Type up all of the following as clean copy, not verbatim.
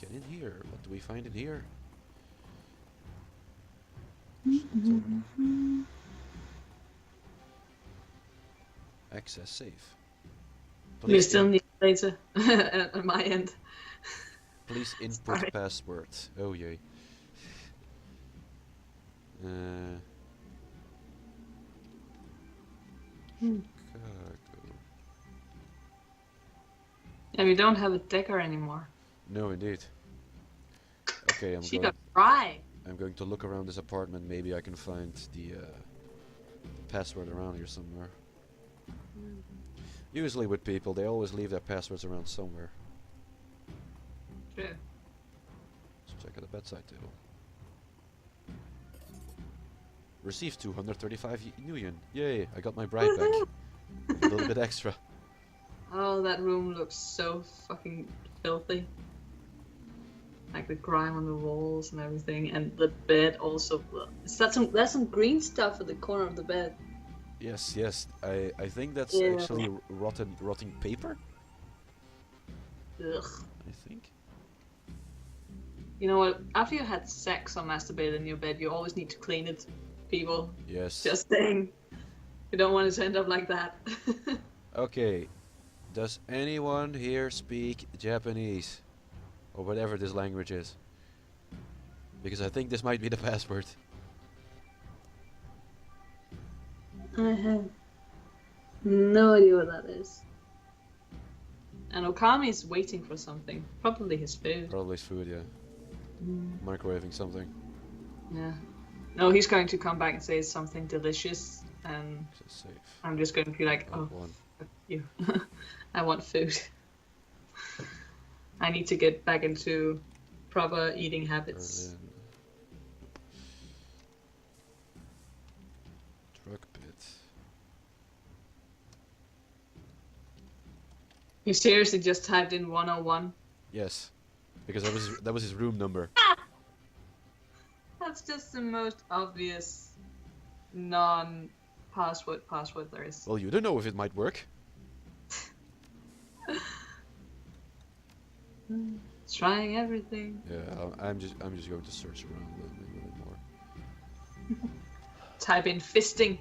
get in here. What do we find in here? Access safe. We still need data on my end. Please input Sorry. password. Oh yay. Chicago. And we don't have a decker anymore. No, indeed. Okay, She got dry. I'm going to look around this apartment. Maybe I can find the password around here somewhere. Usually with people, they always leave their passwords around somewhere. True. Let's check out the bedside table. Received 235 million. Yay, I got my bride back. A little bit extra. Oh, that room looks so fucking filthy. Like the grime on the walls and everything, and the bed also. There's some green stuff at the corner of the bed. Yes, yes. I think that's actually rotting paper. Ugh. I think. You know what? After you had sex or masturbated in your bed, you always need to clean it, people. Yes. Just saying. You don't want it to end up like that. Okay. Does anyone here speak Japanese? Or whatever this language is? Because I think this might be the password. I have no idea what that is. And Okami is waiting for something. Probably his food. Probably his food, yeah. Microwaving something. Yeah. No, he's going to come back and say something delicious, and Safe. I'm just going to be like, oh, fuck you. I want food. I need to get back into proper eating habits. Berlin. Drug pit. You seriously just typed in 101? Yes, because that was his room number. That's just the most obvious non-password there is. Well, you don't know if it might work. Trying everything. Yeah, I'm just going to search around a little more. Type in fisting.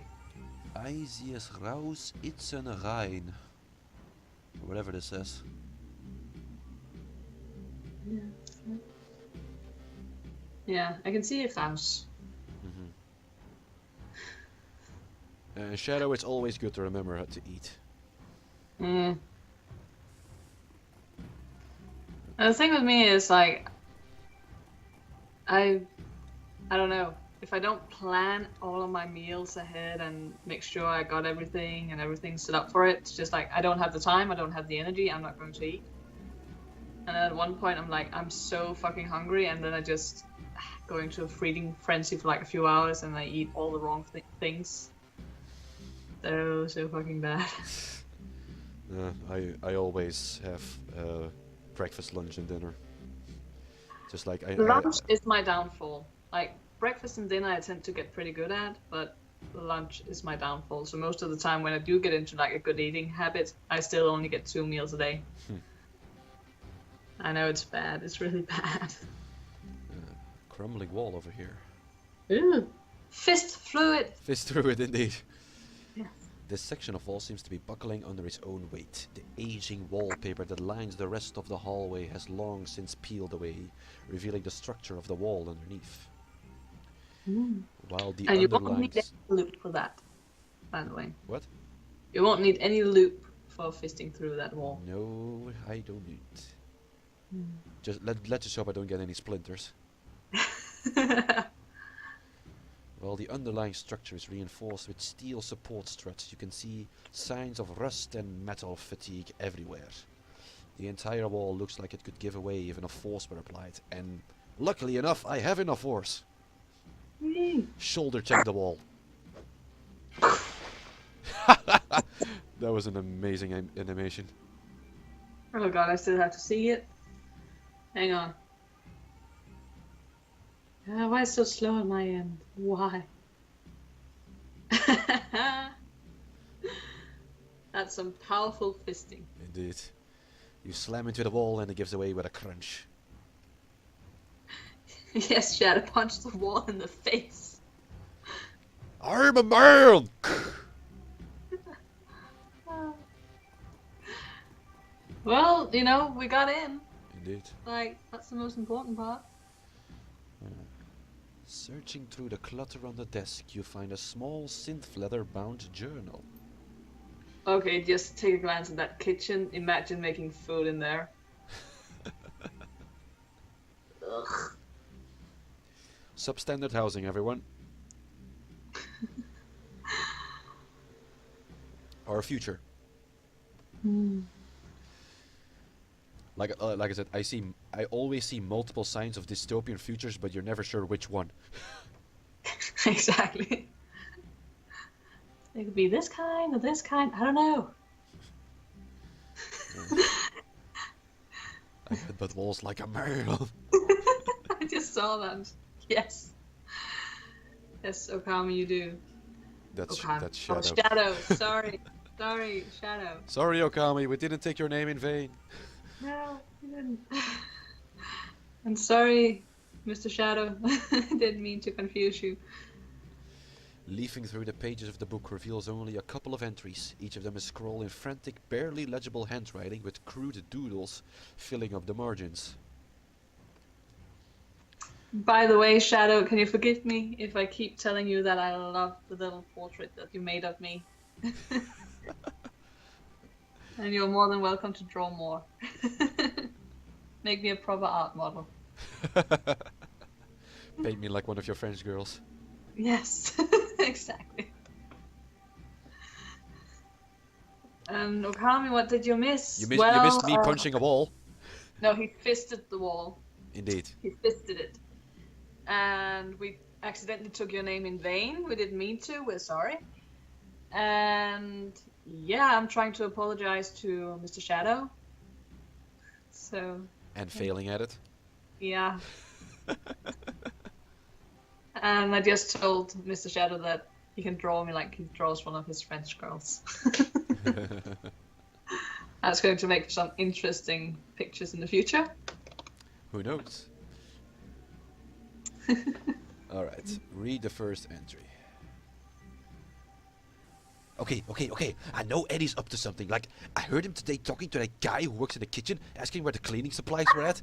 Easy is raus, it's een rein. Whatever this says. Yeah, I can see a house. Shadow, it's always good to remember how to eat. And the thing with me is like, I don't know. If I don't plan all of my meals ahead and make sure I got everything and everything's set up for it, it's just like I don't have the time, I don't have the energy, I'm not going to eat. And then at one point I'm like, I'm so fucking hungry, and then I just go into a feeding frenzy for like a few hours and I eat all the wrong things. So fucking bad. I always have breakfast, lunch, and dinner. Just like Lunch is my downfall. Like breakfast and dinner, I tend to get pretty good at, but lunch is my downfall. So most of the time, when I do get into like a good eating habit, I still only get 2 meals a day. I know it's bad. It's really bad. Crumbling wall over here. Ooh, fist fluid. Fist through it, indeed. Yes. This section of wall seems to be buckling under its own weight. The aging wallpaper that lines the rest of the hallway has long since peeled away, revealing the structure of the wall underneath. While the And you won't underlying... need any loop for that, by the way. What? You won't need any loop for fisting through that wall. No, I don't need. Just let's just hope I don't get any splinters. While the underlying structure is reinforced with steel support struts, you can see signs of rust and metal fatigue everywhere. The entire wall looks like it could give away even if force were applied, and luckily enough, I have enough force. Shoulder check the wall. That was an amazing animation. Oh god, I still have to see it. Hang on. Why is it so slow on my end? Why? That's some powerful fisting. Indeed. You slam into the wall and it gives away with a crunch. Yes, Shadow punched the wall in the face. I'm a man! Well, you know, we got in. Indeed. Like, that's the most important part. Searching through the clutter on the desk, you find a small synth leather-bound journal. Okay, just take a glance at that kitchen. Imagine making food in there. Ugh. Substandard housing, everyone. Our future. Like I said, I always see multiple signs of dystopian futures, but you're never sure which one. Exactly. It could be this kind or this kind. I don't know. I headbutt walls like a man. I just saw that. Yes. Yes, Okami, you do. That's Okami. Shadow. Oh, Shadow. Sorry. Sorry, Shadow. Sorry, Okami, we didn't take your name in vain. No, you didn't. I'm sorry, Mr. Shadow. I didn't mean to confuse you. Leafing through the pages of the book reveals only a couple of entries. Each of them is scrawled in frantic, barely legible handwriting with crude doodles filling up the margins. By the way, Shadow, can you forgive me if I keep telling you that I love the little portrait that you made of me? And you're more than welcome to draw more. Make me a proper art model. Paint me like one of your French girls. Yes, exactly. And Okami, what did you miss? You missed me punching a wall. No, he fisted the wall. Indeed. He fisted it. And we accidentally took your name in vain. We didn't mean to. We're sorry. And yeah, I'm trying to apologize to Mr. Shadow. So. And failing at it. Yeah. And I just told Mr. Shadow that he can draw me like he draws one of his French girls. That's going to make some interesting pictures in the future. Who knows? Alright, read the first entry. Okay. I know Eddie's up to something. Like, I heard him today talking to that guy who works in the kitchen, asking where the cleaning supplies were at.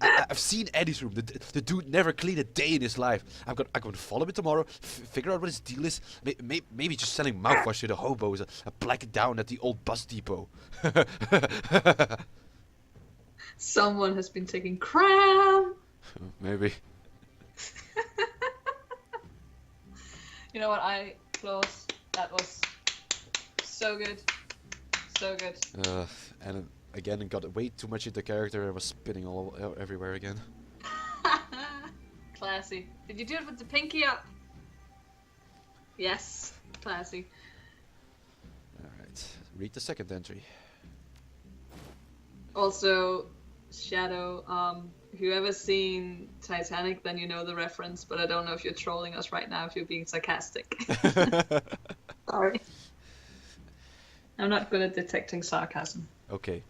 I've seen Eddie's room. The dude never cleaned a day in his life. I'm going to follow him tomorrow, figure out what his deal is. Maybe just selling mouthwash to the hobos, a black down at the old bus depot. Someone has been taking cram. Maybe. You know what? Close. That was so good. So good. And again, it got way too much into character. I was spinning all everywhere again. Classy. Did you do it with the pinky up? Yes. Classy. Alright, read the second entry. Also, Shadow, if you've ever seen Titanic, then you know the reference, but I don't know if you're trolling us right now, if you're being sarcastic. Sorry. I'm not good at detecting sarcasm. Okay.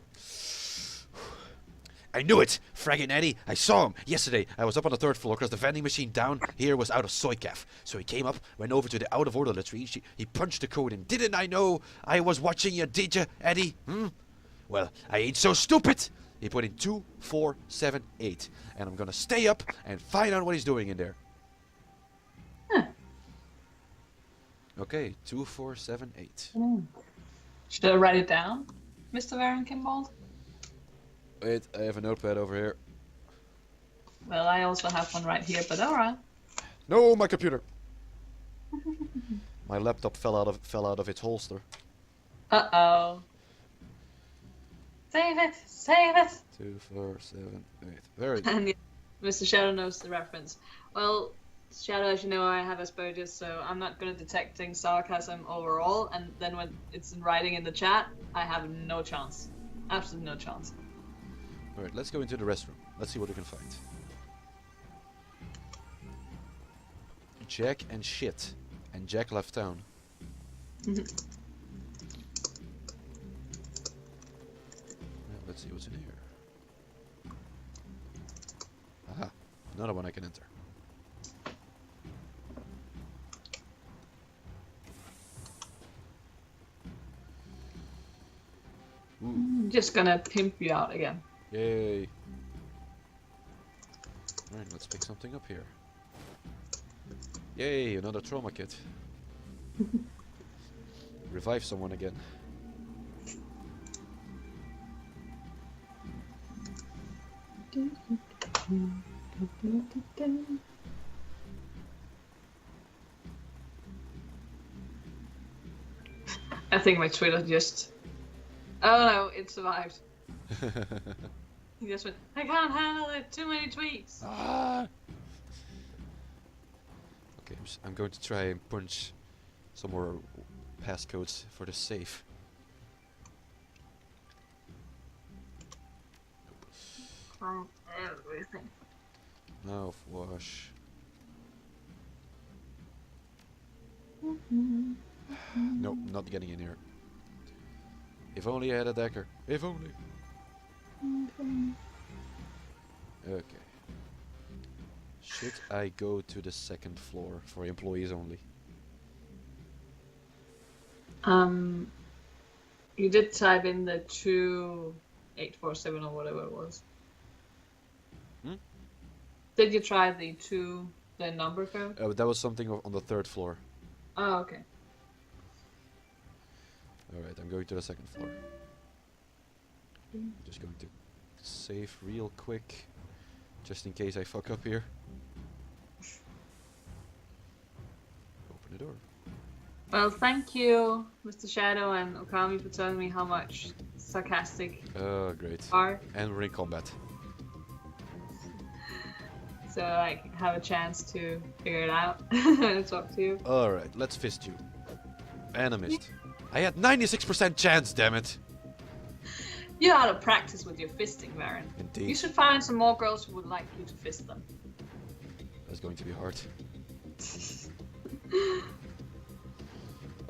I knew it! Fragging Eddie, I saw him yesterday. I was up on the third floor because the vending machine down here was out of soy calf. So he came up, went over to the out of order latrine. He punched the code in. Didn't I know I was watching you, did you, Eddie? Well, I ain't so stupid. He put in 2478, and I'm gonna stay up and find out what he's doing in there. Huh. Okay, 2478. Should I write it down, Mr. Varren Kimbold? Wait, I have a notepad over here. Well, I also have one right here, but alright. No, my computer. My laptop fell out of its holster. Uh-oh. Save it! Save it! 2478. Very good. And yeah, Mr. Shadow knows the reference. Well, Shadow, as you know, I have Asperger's, so I'm not good at detecting sarcasm overall, and then when it's in writing in the chat, I have no chance. Absolutely no chance. Alright, let's go into the restroom. Let's see what we can find. Jack and shit. And Jack left town. Let's see what's in here. Aha. another one I can enter. Ooh. I'm just gonna pimp you out again. Yay. Alright, let's pick something up here. Yay, another trauma kit. Revive someone again. I think my Twitter just... Oh no, it survived. He just went, I can't handle it, too many tweets. Ah! Okay, I'm going to try and punch some more passcodes for the safe. Everything. Mouthwash. Nope, not getting in here. If only I had a dagger. If only. Okay. Should I go to the second floor for employees only? You did type in the 2847 or whatever it was. Hmm? Did you try the number code? That was something on the third floor. Oh, okay. Alright, I'm going to the second floor. I'm just going to save real quick, just in case I fuck up here. Open the door. Well, thank you, Mr. Shadow and Okami, for telling me how much sarcastic Oh, great. are. And we're in combat. So I have a chance to figure it out and talk to you. Alright, let's fist you. And I missed. I had 96% chance, damn it. You ought to practice with your fisting, Varren. Indeed. You should find some more girls who would like you to fist them. That's going to be hard.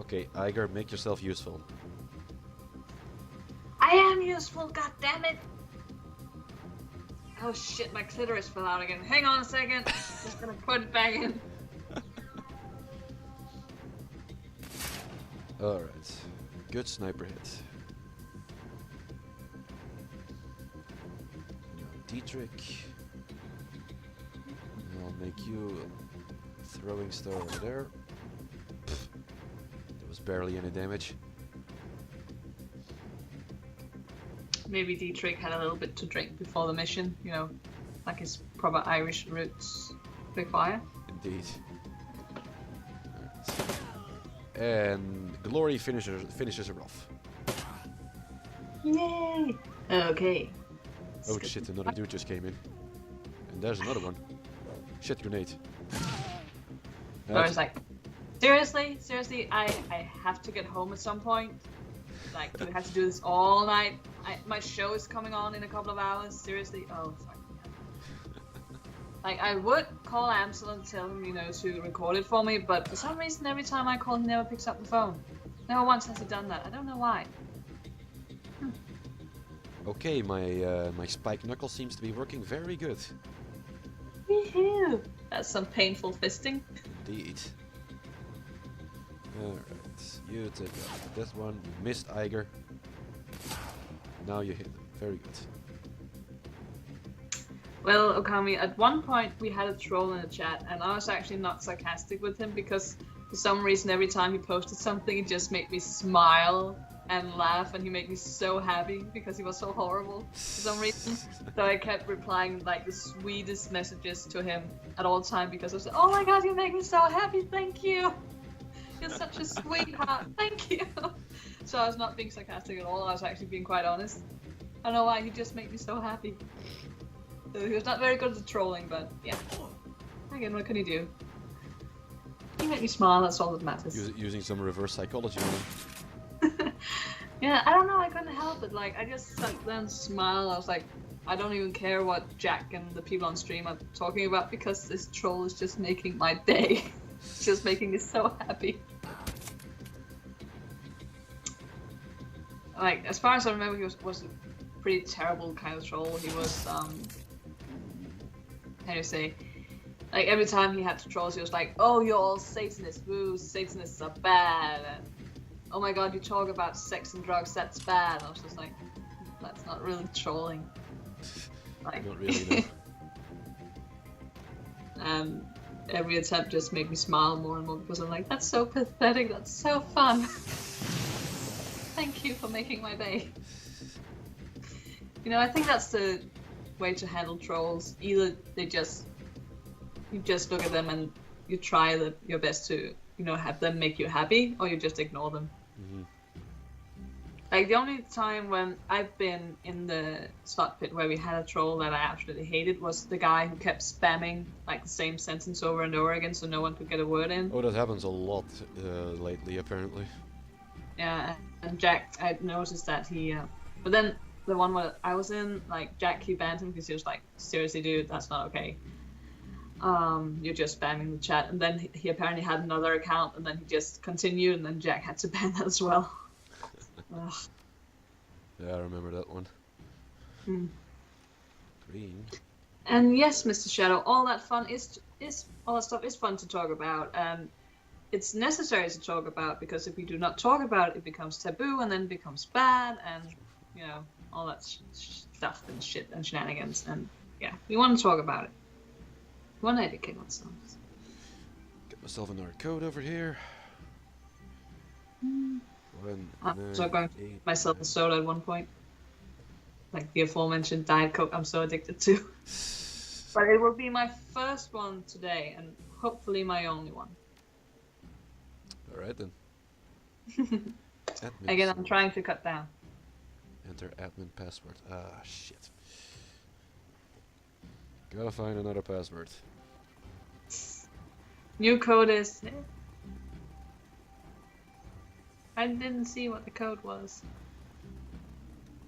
Okay, Iger, make yourself useful. I am useful, goddammit! Oh shit, my clitoris fell out again. Hang on a second. Just gonna put it back in. Alright. Good sniper hit. Now Dietrich. I'll make you a throwing star over there. Pfft. There was barely any damage. Maybe Dietrich had a little bit to drink before the mission, you know, like his proper Irish roots require. Indeed. Alright. And Glory finishes her off. Yay! Okay. Oh shit, another dude just came in. And there's another one. Shit grenade. I was like, seriously, I have to get home at some point. Like, do we have to do this all night? My show is coming on in a couple of hours. Seriously? Oh, fuck. Like, I would call Amsel and tell him, you know, to record it for me, but for some reason, every time I call, he never picks up the phone. Never once has he done that. I don't know why. Okay, my spike knuckle seems to be working very good. Woohoo! That's some painful fisting. Indeed. Alright, you take out this one. You missed Iger. Now you hit him. Very good. Well, Okami, at one point we had a troll in the chat, and I was actually not sarcastic with him because for some reason every time he posted something, it just made me smile and laugh, and he made me so happy because he was so horrible for some reason. So I kept replying like the sweetest messages to him at all time because I was like, oh my god, you make me so happy, thank you! You're such a sweetheart, thank you! So I was not being sarcastic at all, I was actually being quite honest. I don't know why, he just made me so happy. So he was not very good at trolling, but yeah. Again, what can he do? He made me smile, that's all that matters. Using some reverse psychology on him. Yeah, I don't know, I couldn't help it. Like, I just sat there and smiled. I was like, I don't even care what Jack and the people on stream are talking about because this troll is just making my day. It's just making me so happy. Like, as far as I remember, he was a pretty terrible kind of troll. He was, how do you say, like every time he had to trolls, he was like, "Oh, you're all Satanists. Woo, Satanists are bad." And, "Oh my God, you talk about sex and drugs. That's bad." I was just like, "That's not really trolling." Like, Not really, no. And every attempt just made me smile more and more because I'm like, "That's so pathetic. That's so fun." Thank you for making my day. You know, I think that's the way to handle trolls. Either you just look at them and you try your best to, have them make you happy, or you just ignore them. Mm-hmm. Like, the only time when I've been in the slot pit where we had a troll that I absolutely hated was the guy who kept spamming, like, the same sentence over and over again so no one could get a word in. Oh, that happens a lot lately, apparently. Yeah, and Jack, I noticed that he... but then, the one where I was in, like, Jack, he banned him because he was like, "Seriously, dude, that's not okay. You're just spamming the chat." And then he apparently had another account, and then he just continued, and then Jack had to ban that as well. Ugh. Yeah, I remember that one. Green. And yes, Mr. Shadow, all that fun is all that stuff is fun to talk about, and it's necessary to talk about, because if we do not talk about it, it becomes taboo, and then it becomes bad, and all that stuff and shit and shenanigans. And yeah, we want to talk about it. We want to educate ourselves. Get myself another code over here. I'm so going to make myself a soda at one point. Like the aforementioned Diet Coke I'm so addicted to. But it will be my first one today, and hopefully my only one. Alright then. Again, I'm trying to cut down. Enter admin password. Ah, shit. Gotta find another password. New code is... I didn't see what the code was.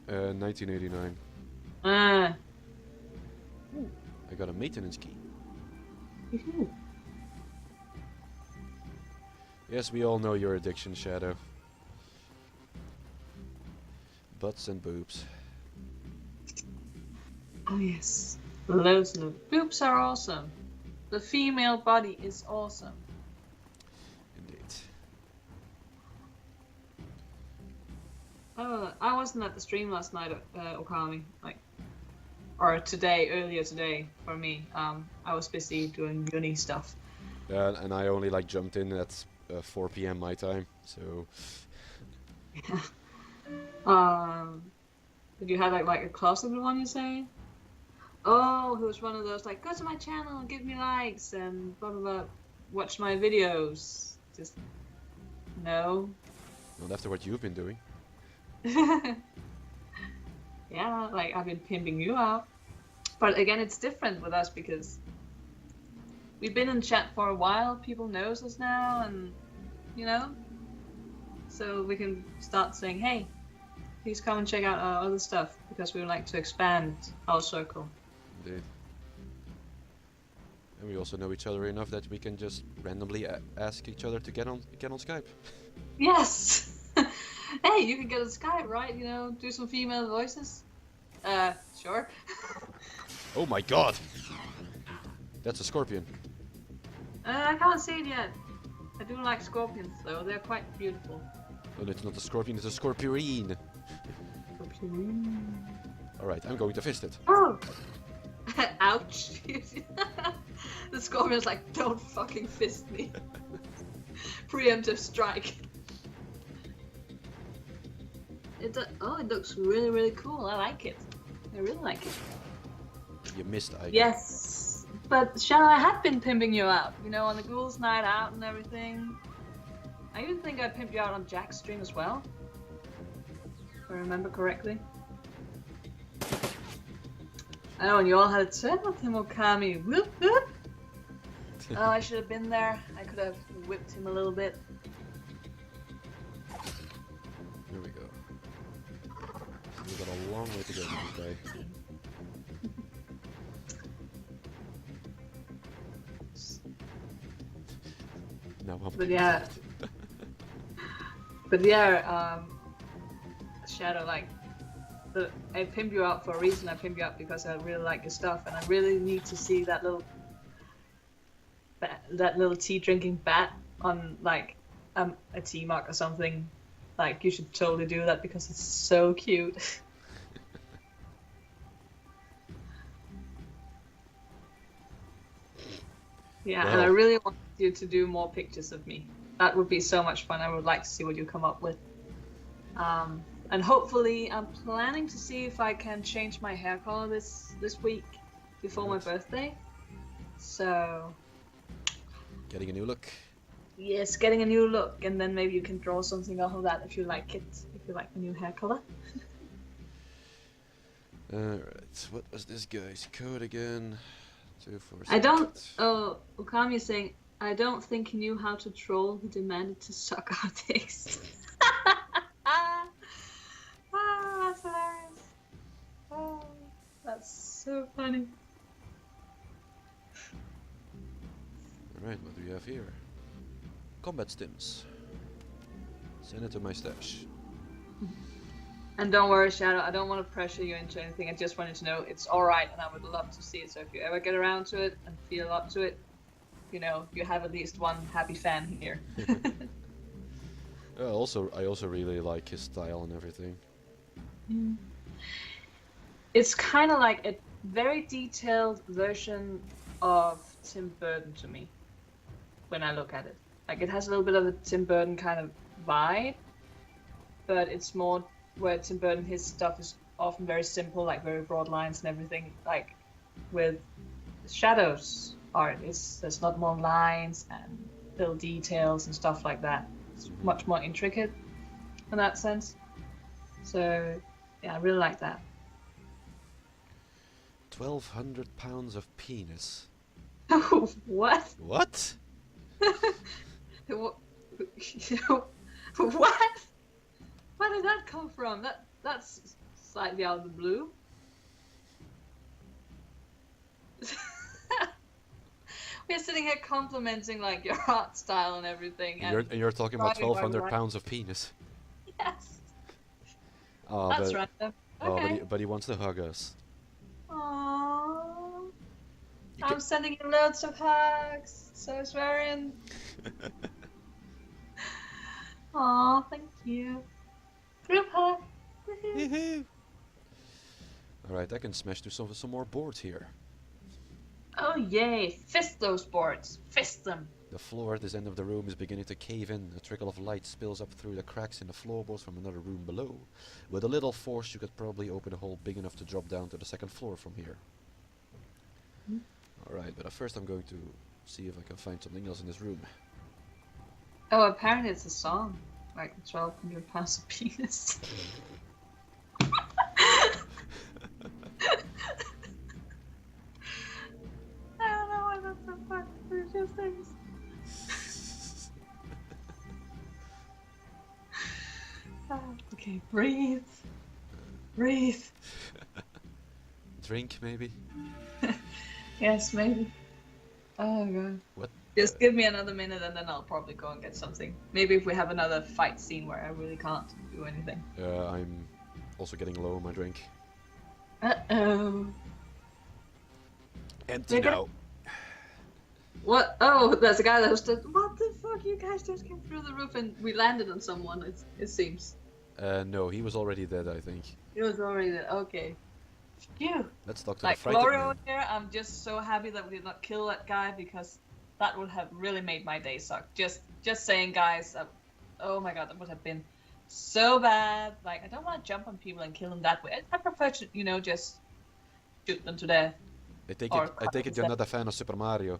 1989. Ah. I got a maintenance key. Yes, we all know your addiction, Shadow. Butts and boobs. Oh yes. Loads of them. Boobs are awesome. The female body is awesome. Indeed. Oh, I wasn't at the stream last night, Okami. Or earlier today, for me. I was busy doing uni stuff. And I only jumped in at 4 PM my time, so... Did you have like a closeted one, you say? Oh, who was one of those go to my channel, give me likes, and blah blah blah, watch my videos. Just no. Not after what you've been doing. Yeah, I've been pimping you out. But again, it's different with us because we've been in chat for a while. People knows us now, and so we can start saying, "Hey, please come and check out our other stuff," because we would like to expand our circle. Indeed. And we also know each other enough that we can just randomly ask each other to get on Skype. Yes. Hey, you can get on Skype, right? Do some female voices. Sure. Oh my God! That's a scorpion. I can't see it yet. I do like scorpions, though. They're quite beautiful. Oh, it's not a scorpion, it's a scorpion. Alright, I'm going to fist it. Oh! Ouch. The scorpion's like, "Don't fucking fist me." Preemptive strike. It looks really, really cool. I like it. I really like it. You missed, I Yes. But Shadow, I have been pimping you out. On the Ghouls Night Out and everything. I even think I pimped you out on Jack's stream as well. If I remember correctly. Oh, and you all had a turn with him, Okami. Whoop whoop. Oh, I should have been there. I could have whipped him a little bit. Here we go. We've got a long way to go with this guy. No, But yeah. But yeah, Shadow, I pimped you out for a reason. I pimped you out because I really like your stuff, and I really need to see that little tea drinking bat on like a tea mug or something. Like, you should totally do that because it's so cute. Yeah, and I Well, really want you to do more pictures of me. That would be so much fun. I would like to see what you come up with. And hopefully, I'm planning to see if I can change my hair color this week before my birthday. So, getting a new look. yes, getting a new look, and then maybe you can draw something off of that if you like it. If you like the new hair color. Alright, what was this guy's code again? 246. I don't. Oh, Ukami is saying, I don't think he knew how to troll. He demanded to suck our dicks. That's hilarious. Oh, that's so funny. Alright, what do we have here? Combat stims. Send it to my stash. And don't worry, Shadow, I don't want to pressure you into anything. I just wanted to know it's alright, and I would love to see it. So if you ever get around to it and feel up to it, you know, you have at least one happy fan here. I also really like his style and everything. It's kind of like a very detailed version of Tim Burton to me when I look at it. Like, it has a little bit of a Tim Burton kind of vibe, but it's more where Tim Burton, his stuff is often very simple, like very broad lines and everything. Like with Shadow's art, there's not more lines and little details and stuff like that. It's much more intricate in that sense. So yeah, I really like that. 1,200 pounds of penis. What? What? What? Where did that come from? That's slightly out of the blue. We're sitting here complimenting like your art style and everything. And you're talking about describing why we 1,200 like- pounds of penis. Yes. Oh, That's but, random. oh, Okay. but he wants to hug us. Aww. You I'm can- sending you loads of hugs. So is Varren. Aw, thank you. Group hug. Woohoo. Woohoo! Alright, I can smash through some more boards here. Oh yay! Fist those boards. Fist them. The floor at this end of the room is beginning to cave in. A trickle of light spills up through the cracks in the floorboards from another room below. With a little force, you could probably open a hole big enough to drop down to the second floor from here. Alright, but first I'm going to see if I can find something else in this room. Oh, apparently it's a song. Like 1,200 pounds of penis. I don't know why that's so funny. It's just things. Okay, breathe. Breathe. Drink, maybe? Yes, maybe. Oh god. What? Just give me another minute and then I'll probably go and get something. Maybe if we have another fight scene where I really can't do anything. I'm also getting low on my drink. Uh-oh. Empty Take it. now. What? Oh, there's a guy that was just... What the fuck? You guys just came through the roof and we landed on someone, it seems. No, he was already dead, I think. It was already there. Okay. Phew. Let's talk to Like, the frightened Gloria man. here, I'm just so happy that we did not kill that guy because that would have really made my day suck. Just saying, guys. Oh my god, that would have been so bad. Like, I don't want to jump on people and kill them that way. I prefer to, you know, just shoot them to death. I take Or it you're not a fan of Super Mario.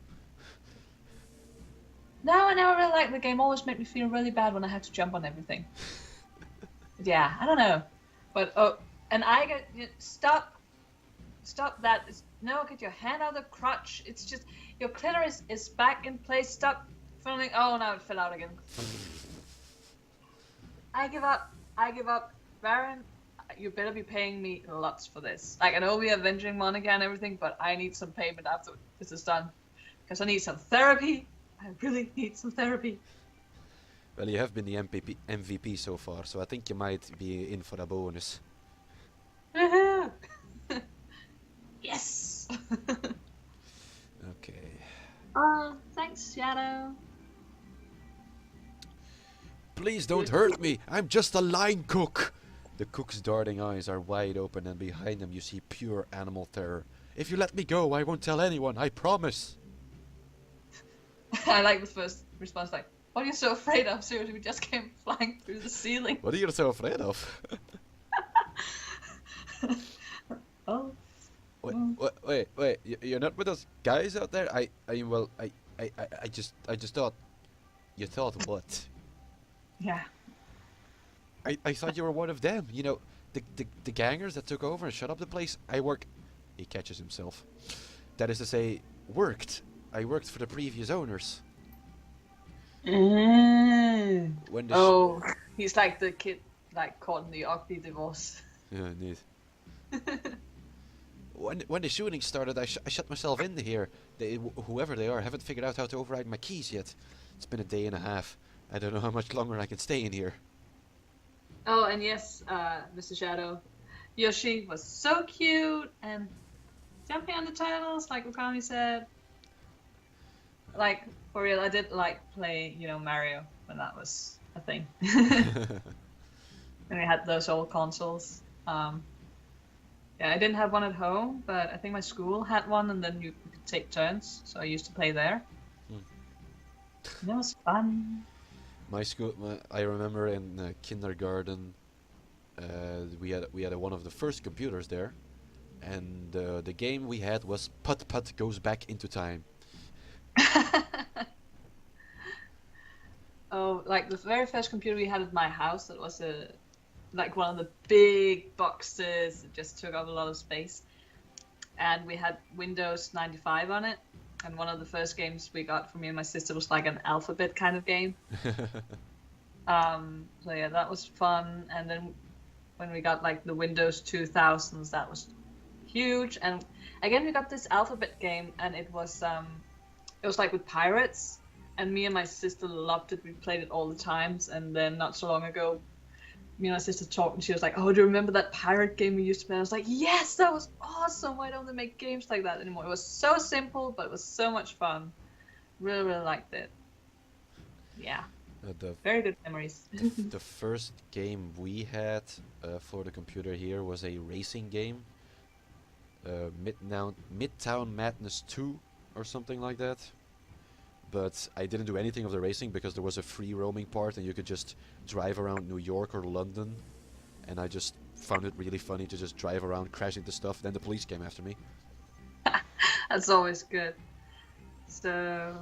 No, I never really liked the game. Always made me feel really bad when I had to jump on everything. Yeah, I don't know. But, oh, and I get... Stop that. No, get your hand out of the crotch. It's just... Your clitoris is back in place. Stop filming. Oh, now it fell out again. I give up. Varren, you better be paying me lots for this. Like, I know we are venturing Monica and everything, but I need some payment after this is done. Because I need some therapy. I really need some therapy. Well, you have been the MVP so far, so I think you might be in for a bonus. Shadow. Please don't hurt me. I'm just a line cook. The cook's darting eyes are wide open, and behind him you see pure animal terror. If you let me go, I won't tell anyone. I promise. I like the first response, like, what are you so afraid of? Seriously, we just came flying through the ceiling. What are you so afraid of? Oh. Wait. You're not with us guys out there? I just thought. You thought what? Yeah. I thought you were one of them. You know, the gangers that took over and shut up the place. He catches himself. That is to say, worked. I worked for the previous owners. Mm. When the Oh, he's like the kid, like caught in the ugly divorce. yeah, neat. When the shooting started, I shut myself in here. Whoever they are, haven't figured out how to override my keys yet. It's been a day and a half. I don't know how much longer I can stay in here. Oh, and yes, Mr. Shadow, Yoshi was so cute and jumping on the turtles, like Okami said. Like, for real, I did like play, Mario when that was a thing. And we had those old consoles. Yeah, I didn't have one at home, but I think my school had one, and then you could take turns. So I used to play there. And it was fun. My school, I remember in kindergarten, we had one of the first computers there, and the game we had was Putt Putt Goes Back into Time. Oh, like the very first computer we had at my house, that was like one of the big boxes that just took up a lot of space, and we had Windows 95 on it. And one of the first games we got from me and my sister was like an alphabet kind of game. So yeah, that was fun. And then when we got like the Windows 2000s, that was huge. And again, we got this alphabet game, and it was like with pirates. And me and my sister loved it. We played it all the times. And then not so long ago, me and my sister talked, and she was like, "Oh, do you remember that pirate game we used to play?" I was like, "Yes, that was awesome. Why don't they make games like that anymore?" It was so simple, but it was so much fun. Really, really liked it. Yeah. Very good memories. The first game we had for the computer here was a racing game. Midtown Madness 2 or something like that. But I didn't do anything of the racing because there was a free roaming part and you could just drive around New York or London. And I just found it really funny to just drive around crashing the stuff. Then the police came after me. That's always good. So,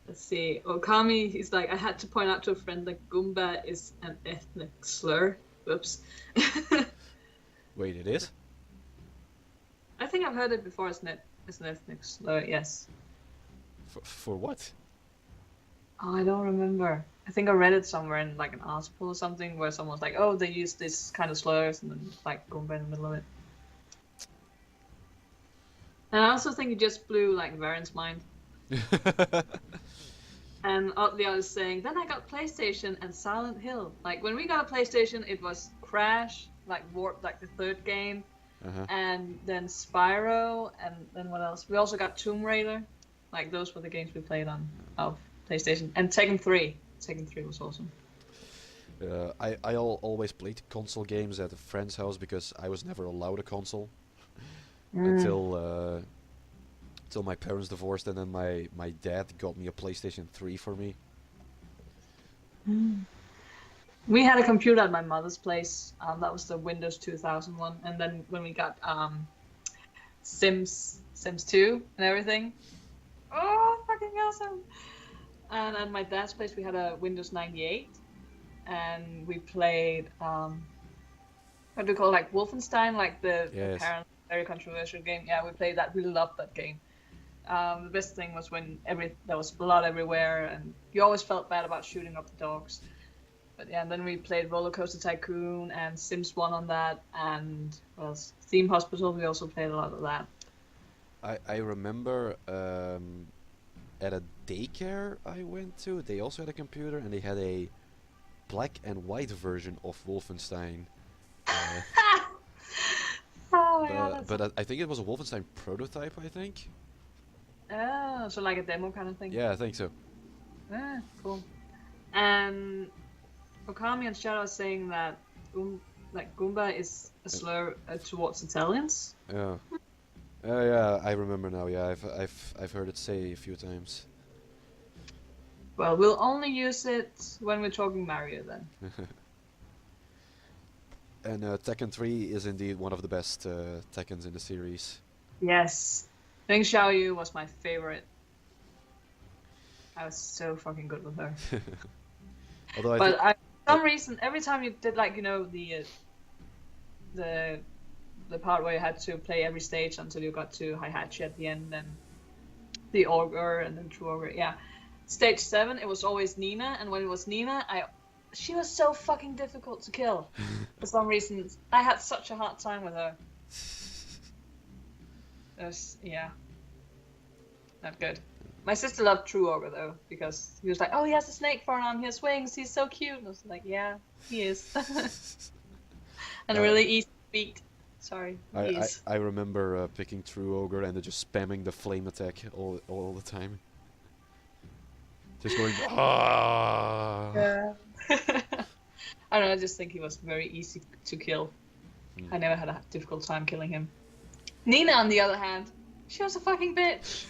let's see. Okami, he's like, I had to point out to a friend that Goomba is an ethnic slur. Whoops. Wait, it is? I think I've heard it before. It's an ethnic slur, yes. For what? Oh, I don't remember. I think I read it somewhere in like an article or something where someone was like, "Oh, they use this kind of slurs," and then like Goomba in the middle of it. And I also think it just blew like Varren's mind. And oddly, I was saying, then I got PlayStation and Silent Hill. Like when we got a PlayStation, it was Crash, like Warp, like the third game, and then Spyro, and then what else? We also got Tomb Raider. Like those were the games we played on of PlayStation, and Tekken 3. Tekken 3 was awesome. I always played console games at a friend's house because I was never allowed a console until my parents divorced, and then my dad got me a PlayStation 3 for me. We had a computer at my mother's place. That was the Windows 2000 one, and then when we got Sims 2 and everything. Oh, fucking awesome! And at my dad's place, we had a Windows 98, and we played what do you call it, like Wolfenstein, like the apparent very controversial game. Yeah, we played that. We loved that game. The best thing was when there was blood everywhere, and you always felt bad about shooting up the dogs. But yeah, and then we played Roller Coaster Tycoon and Sims 1 on that, and what else? Theme Hospital. We also played a lot of that. I remember at a daycare I went to, they also had a computer, and they had a black and white version of Wolfenstein. Oh my god, that's but I think it was a Wolfenstein prototype, I think. Oh, so like a demo kind of thing. Yeah, I think so. Ah, cool. And Okami and Shadow are saying that Goomba is a slur towards Italians. Yeah. Yeah, I remember now. Yeah, I've heard it say a few times. Well, we'll only use it when we're talking Mario then. And Tekken 3 is indeed one of the best Tekkens in the series. Yes. Feng Xiaoyu was my favorite. I was so fucking good with her. Although I But think for some reason, every time you did like, you know, the part where you had to play every stage until you got to Heihachi at the end, and the Ogre, and then True Ogre, yeah. Stage 7, it was always Nina, and when it was Nina, she was so fucking difficult to kill. For some reason, I had such a hard time with her. It was, yeah, not good. My sister loved True Ogre though, because he was like, "Oh, he has a snake for an arm, he has wings, he's so cute." And I was like, "Yeah, he is." And really easy to beat. Sorry, he is. I remember picking True Ogre and then just spamming the flame attack all the time. Just going, ah. Yeah. I don't know, I just think he was very easy to kill. I never had a difficult time killing him. Nina, on the other hand, she was a fucking bitch.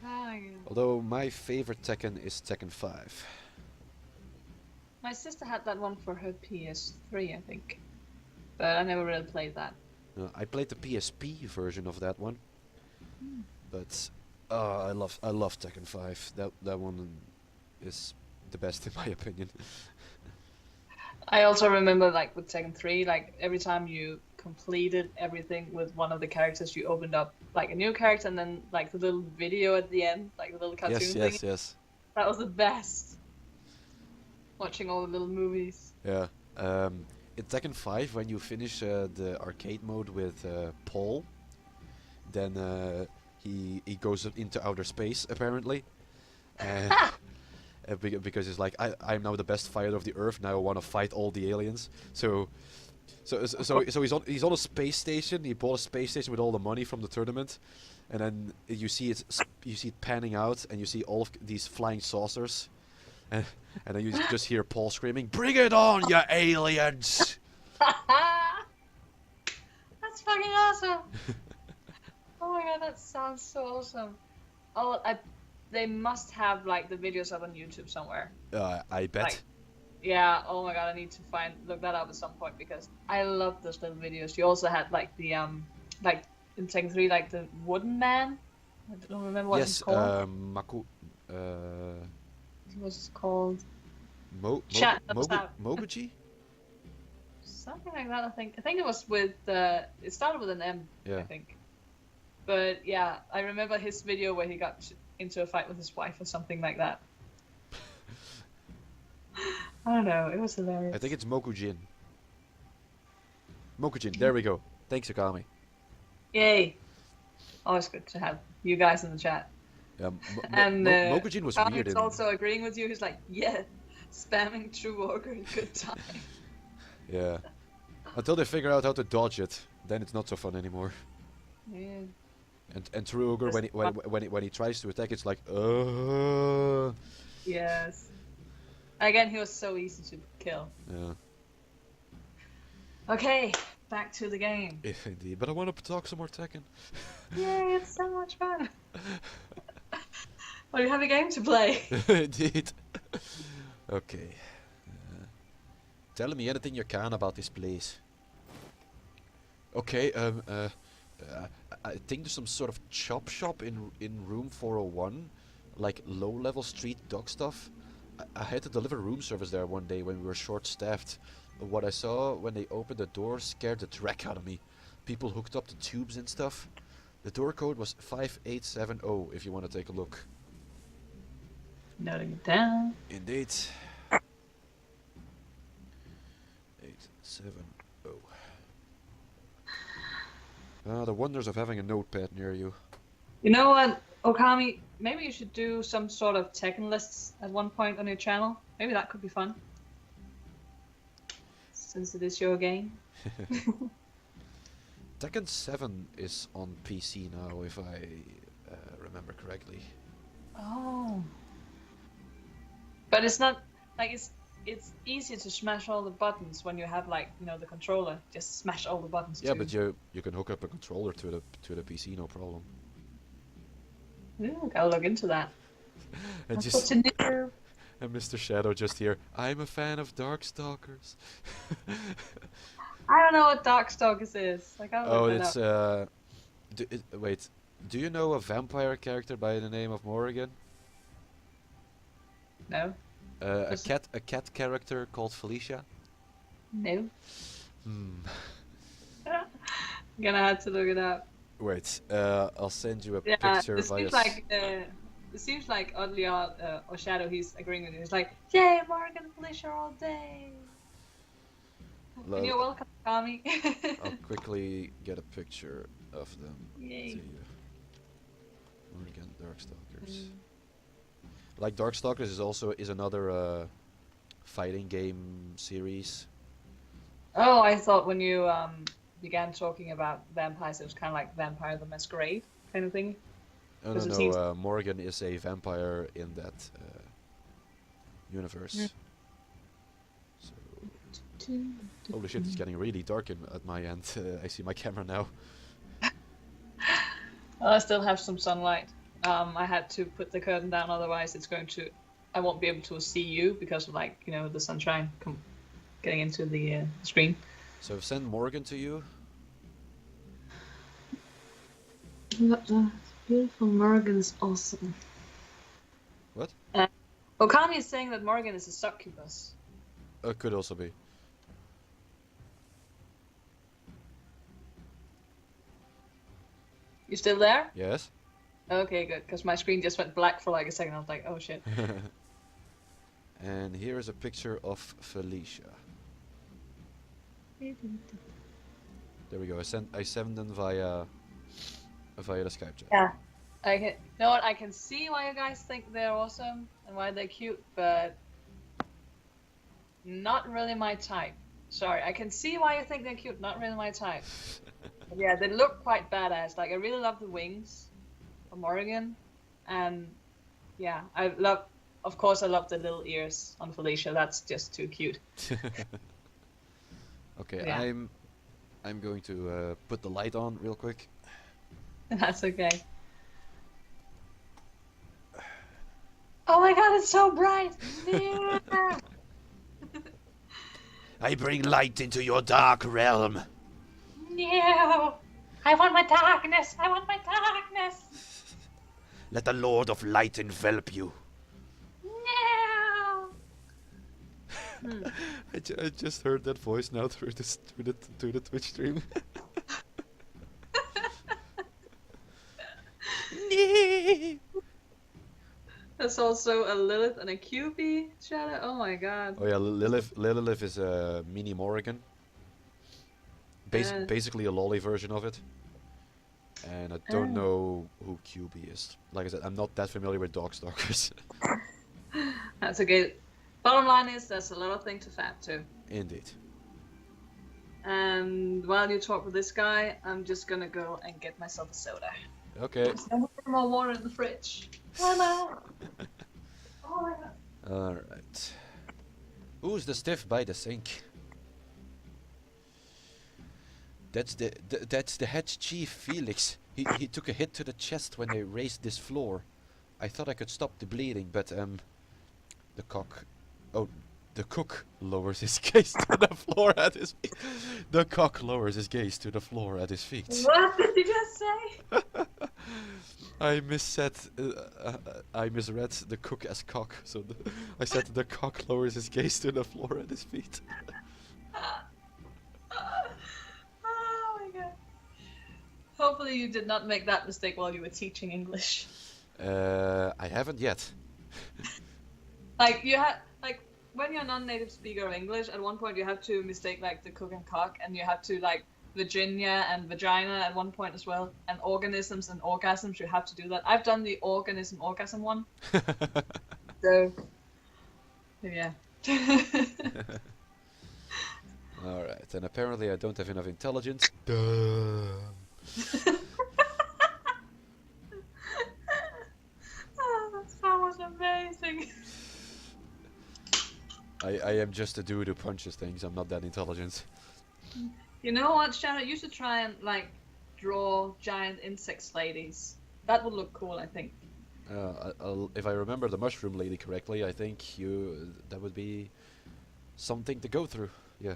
Oh, yeah. Although my favorite Tekken is Tekken 5. My sister had that one for her PS3, I think. But I never really played that. I played the PSP version of that one, but I love Tekken 5. That one is the best in my opinion. I also remember, like, with Tekken 3, like, every time you completed everything with one of the characters, you opened up, like, a new character, and then, like, the little video at the end, like, the little cartoon thing. Yes. That was the best. Watching all the little movies. Yeah. In Tekken 5, when you finish the arcade mode with Paul, then he goes up into outer space, apparently. Because he's like, I'm now the best fighter of the Earth. Now I want to fight all the aliens. So he's on a space station. He bought a space station with all the money from the tournament, and then you see it panning out, and you see all of these flying saucers, and then you just hear Paul screaming, "Bring it on, you aliens!" That's fucking awesome. Oh my god, that sounds so awesome. Oh, they must have, like, the videos up on YouTube somewhere. I bet. Like, yeah, oh my god, I need to look that up at some point, because I love those little videos. You also had, like, the, like, in Tekken 3, like, the wooden man. I don't remember what it's called. Maku... What's it called? Moguchi? Something like that, I think. I think it was with, it started with an M, Yeah. I think. But, yeah, I remember his video where he got into a fight with his wife or something like that. I don't know, it was hilarious. I think it's Mokujin. Mokujin, there we go. Thanks, Akami. Yay! Always good to have you guys in the chat. Yeah, And Mokujin was weird. Is also agreeing with you. He's like, yeah, spamming True Ogre, good time. Yeah. Until they figure out how to dodge it, then it's not so fun anymore. Yeah. And True Ogre, when he tries to attack, it's like, Yes. Again, he was so easy to kill. Yeah. Okay, back to the game. Indeed, but I want to talk some more Tekken. Yay, it's so much fun. Well, you have a game to play. Indeed. Okay. Tell me anything you can about this place. Okay, I think there's some sort of chop shop in room 401, like low-level street dog stuff. I had to deliver room service there one day when we were short-staffed. What I saw when they opened the door scared the dreck out of me. People hooked up the tubes and stuff. The door code was 5870 if you want to take a look. Noting it down. Indeed. 870. The wonders of having a notepad near you. You know what, Okami? Maybe you should do some sort of Tekken lists at one point on your channel. Maybe that could be fun. Since it is your game. Tekken 7 is on PC now, if I remember correctly. Oh. But it's not like it's easy to smash all the buttons when you have like the controller. Just smash all the buttons. Yeah, too. but you can hook up a controller to the PC, no problem. I'll look into that. And That's just what to do. and Mr. Shadow just here. I'm a fan of Darkstalkers. I don't know what Darkstalkers is. Like I Oh, look it's it up. wait. Do you know a vampire character by the name of Morrigan? No. A Is- cat character called Felicia? No. Hmm. I'm gonna have to look it up. Wait, I'll send you a Yeah, picture it via. seems like oddly or Shadow he's agreeing with you. He's like, yay, Morgan Felicia all day. And you're welcome, Kami. I'll quickly get a picture of them Yay. to you. Morrigan Darkstalkers. Like Darkstalkers is another fighting game series. Oh, I thought when you began talking about vampires, it was kind of like Vampire the Masquerade kind of thing. Oh, Does it no, seem- no. Morrigan is a vampire in that universe. Mm. So, holy shit! It's getting really dark at my end. I see my camera now. Well, I still have some sunlight. I had to put the curtain down, otherwise I won't be able to see you because of the sunshine getting into the screen. So send Morgan to you. Beautiful Morgan is awesome. What? Okami is saying that Morgan is a succubus. Could also be. You still there? Yes. Okay, good. Because my screen just went black for like a second. I was like, oh shit. And here is a picture of Felicia. There we go. I sent them via the Skype chat. Yeah. You know what? I can see why you guys think they're awesome and why they're cute, but not really my type. Sorry, I can see why you think they're cute. Not really my type. But yeah, they look quite badass. Like I really love the wings of Morrigan, and yeah, Of course, I love the little ears on Felicia. That's just too cute. Okay, Yeah. I'm going to put the light on real quick. That's okay. Oh my god, it's so bright! Yeah. I bring light into your dark realm. No! I want my darkness! I want my darkness! Let the Lord of Light envelop you. No! I just heard that voice now through the Twitch stream. There's also a Lilith and a QB shadow. Oh my god. Oh yeah, Lilith is a mini Morrigan. Yeah. Basically a lolly version of it. And I don't know who QB is. Like I said, I'm not that familiar with Darkstalkers. That's okay. Bottom line is, there's a lot of things to fab to. Indeed. And while you talk with this guy, I'm just gonna go and get myself a soda. Okay. There's no more water in the fridge. Mama! Oh my god. Alright. Who's the stiff by the sink? That's the head chief, Felix. He took a hit to the chest when they raised this floor. I thought I could stop the bleeding, but the cook lowers his gaze to the floor at his feet. The cock lowers his gaze to the floor at his feet. What did you just say? I misread the cook as cock, so I said the cock lowers his gaze to the floor at his feet. Oh my god. Hopefully you did not make that mistake while you were teaching English. I haven't yet. Like you had when you're a non-native speaker of English, at one point you have to mistake the cook and cock, and you have to Virginia and vagina at one point as well, and organisms and orgasms. You have to do that. I've done the orgasm one. So yeah. Alright. But then apparently I don't have enough intelligence. Duh. Oh, that was amazing. I am just a dude who punches things. I'm not that intelligent. You know what, Shadow? You should try and like draw giant insect ladies. That would look cool, I think. If I remember the mushroom lady correctly, I think that would be something to go through. Yeah.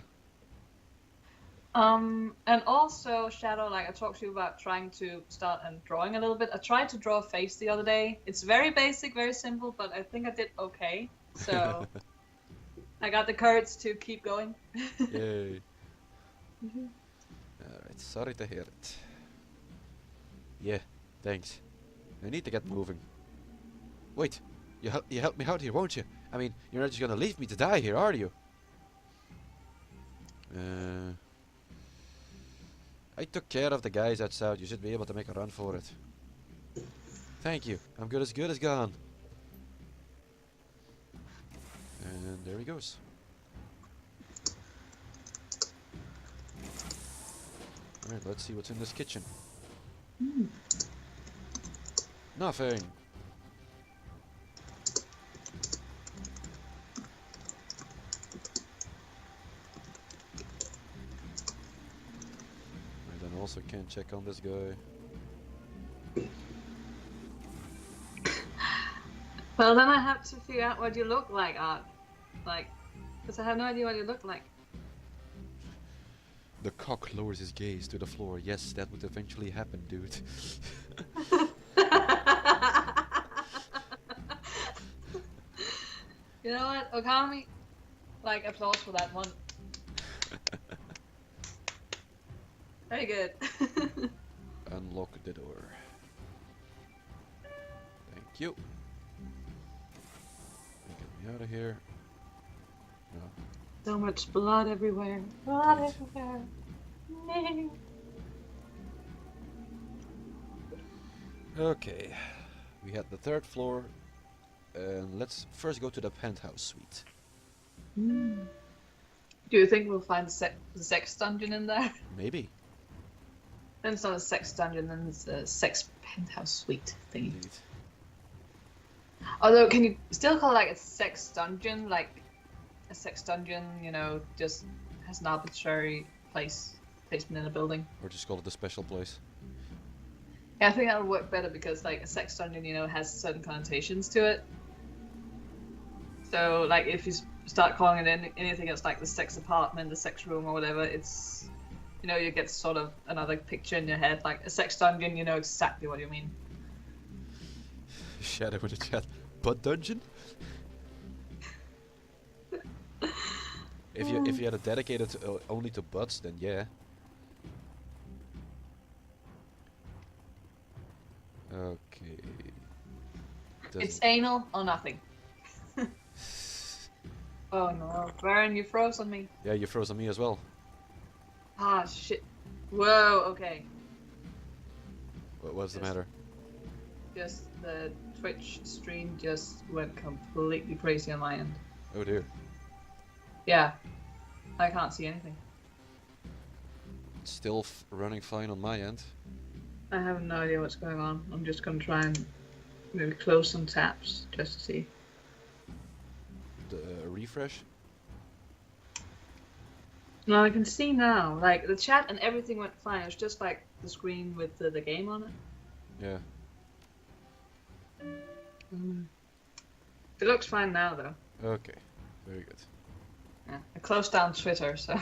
And also, Shadow, like I talked to you about trying to start and drawing a little bit. I tried to draw a face the other day. It's very basic, very simple, but I think I did okay. So I got the courage to keep going. Yay. Alright, sorry to hear it. Yeah, thanks. I need to get moving. Wait, you help me out here, won't you? I mean, you're not just gonna leave me to die here, are you? I took care of the guys outside. You should be able to make a run for it. Thank you. I'm good as gone. And there he goes. Alright, let's see what's in this kitchen. Nothing. And then also can check on this guy. Well, then I have to figure out what you look like, Art. Like, because I have no idea what you look like. The cock lowers his gaze to the floor. Yes, that would eventually happen, dude. You know what, Okami? Like, applause for that one. Very good. Unlock the door. Thank you. Get me out of here. No. So much blood everywhere. Blood everywhere. No. Okay. We had the third floor. And let's first go to the penthouse suite. Do you think we'll find the sex dungeon in there? Maybe. Then it's not a sex dungeon, then it's a sex penthouse suite thingy. Indeed. Although, can you still call it like a sex dungeon? Like, a sex dungeon, you know, just has an arbitrary placement in a building. Or just call it a special place. Yeah, I think that would work better because, like, a sex dungeon, you know, has certain connotations to it. So, like, if you start calling it anything that's like the sex apartment, the sex room, or whatever, it's, you know, you get sort of another picture in your head. Like, a sex dungeon, you know exactly what you mean. Shadow in the chat. Butt dungeon? If you had it dedicated to, only to butts, then yeah. Okay. It's anal or nothing. Oh no, Varren, you froze on me. Yeah, you froze on me as well. Ah, shit. Whoa, okay. What's the matter? Just the Twitch stream just went completely crazy on my end. Oh dear. Yeah, I can't see anything. It's still running fine on my end. I have no idea what's going on. I'm just gonna try and maybe close some tabs just to see. The refresh? No, I can see now. Like, the chat and everything went fine. It was just like the screen with the game on it. Yeah. It looks fine now, though. Okay. Very good. Yeah. I closed down Twitter, so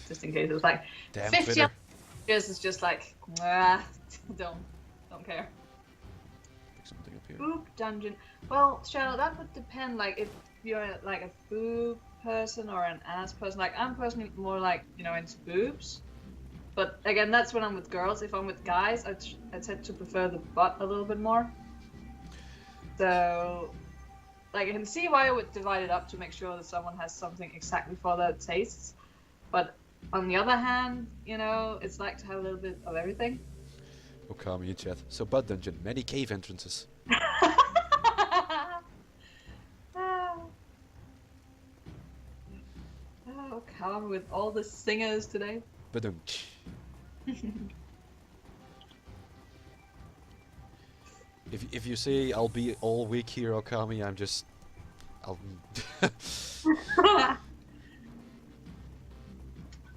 just in case it was like Damn 50 Twitter. years. It's just like, don't care. Pick something up here. Boob dungeon. Well, Shadow, that would depend. Like, if you're like a boob person or an ass person. Like, I'm personally more like, you know, into boobs. But again, that's when I'm with girls. If I'm with guys, I tend to prefer the butt a little bit more. So, like, I can see why I would divide it up to make sure that someone has something exactly for their tastes. But on the other hand, you know, it's like to have a little bit of everything. Okami in chat. So butt dungeon, many cave entrances. Oh, on with all the singers today. Badum. If you say I'll be all week here, Okami, I'll.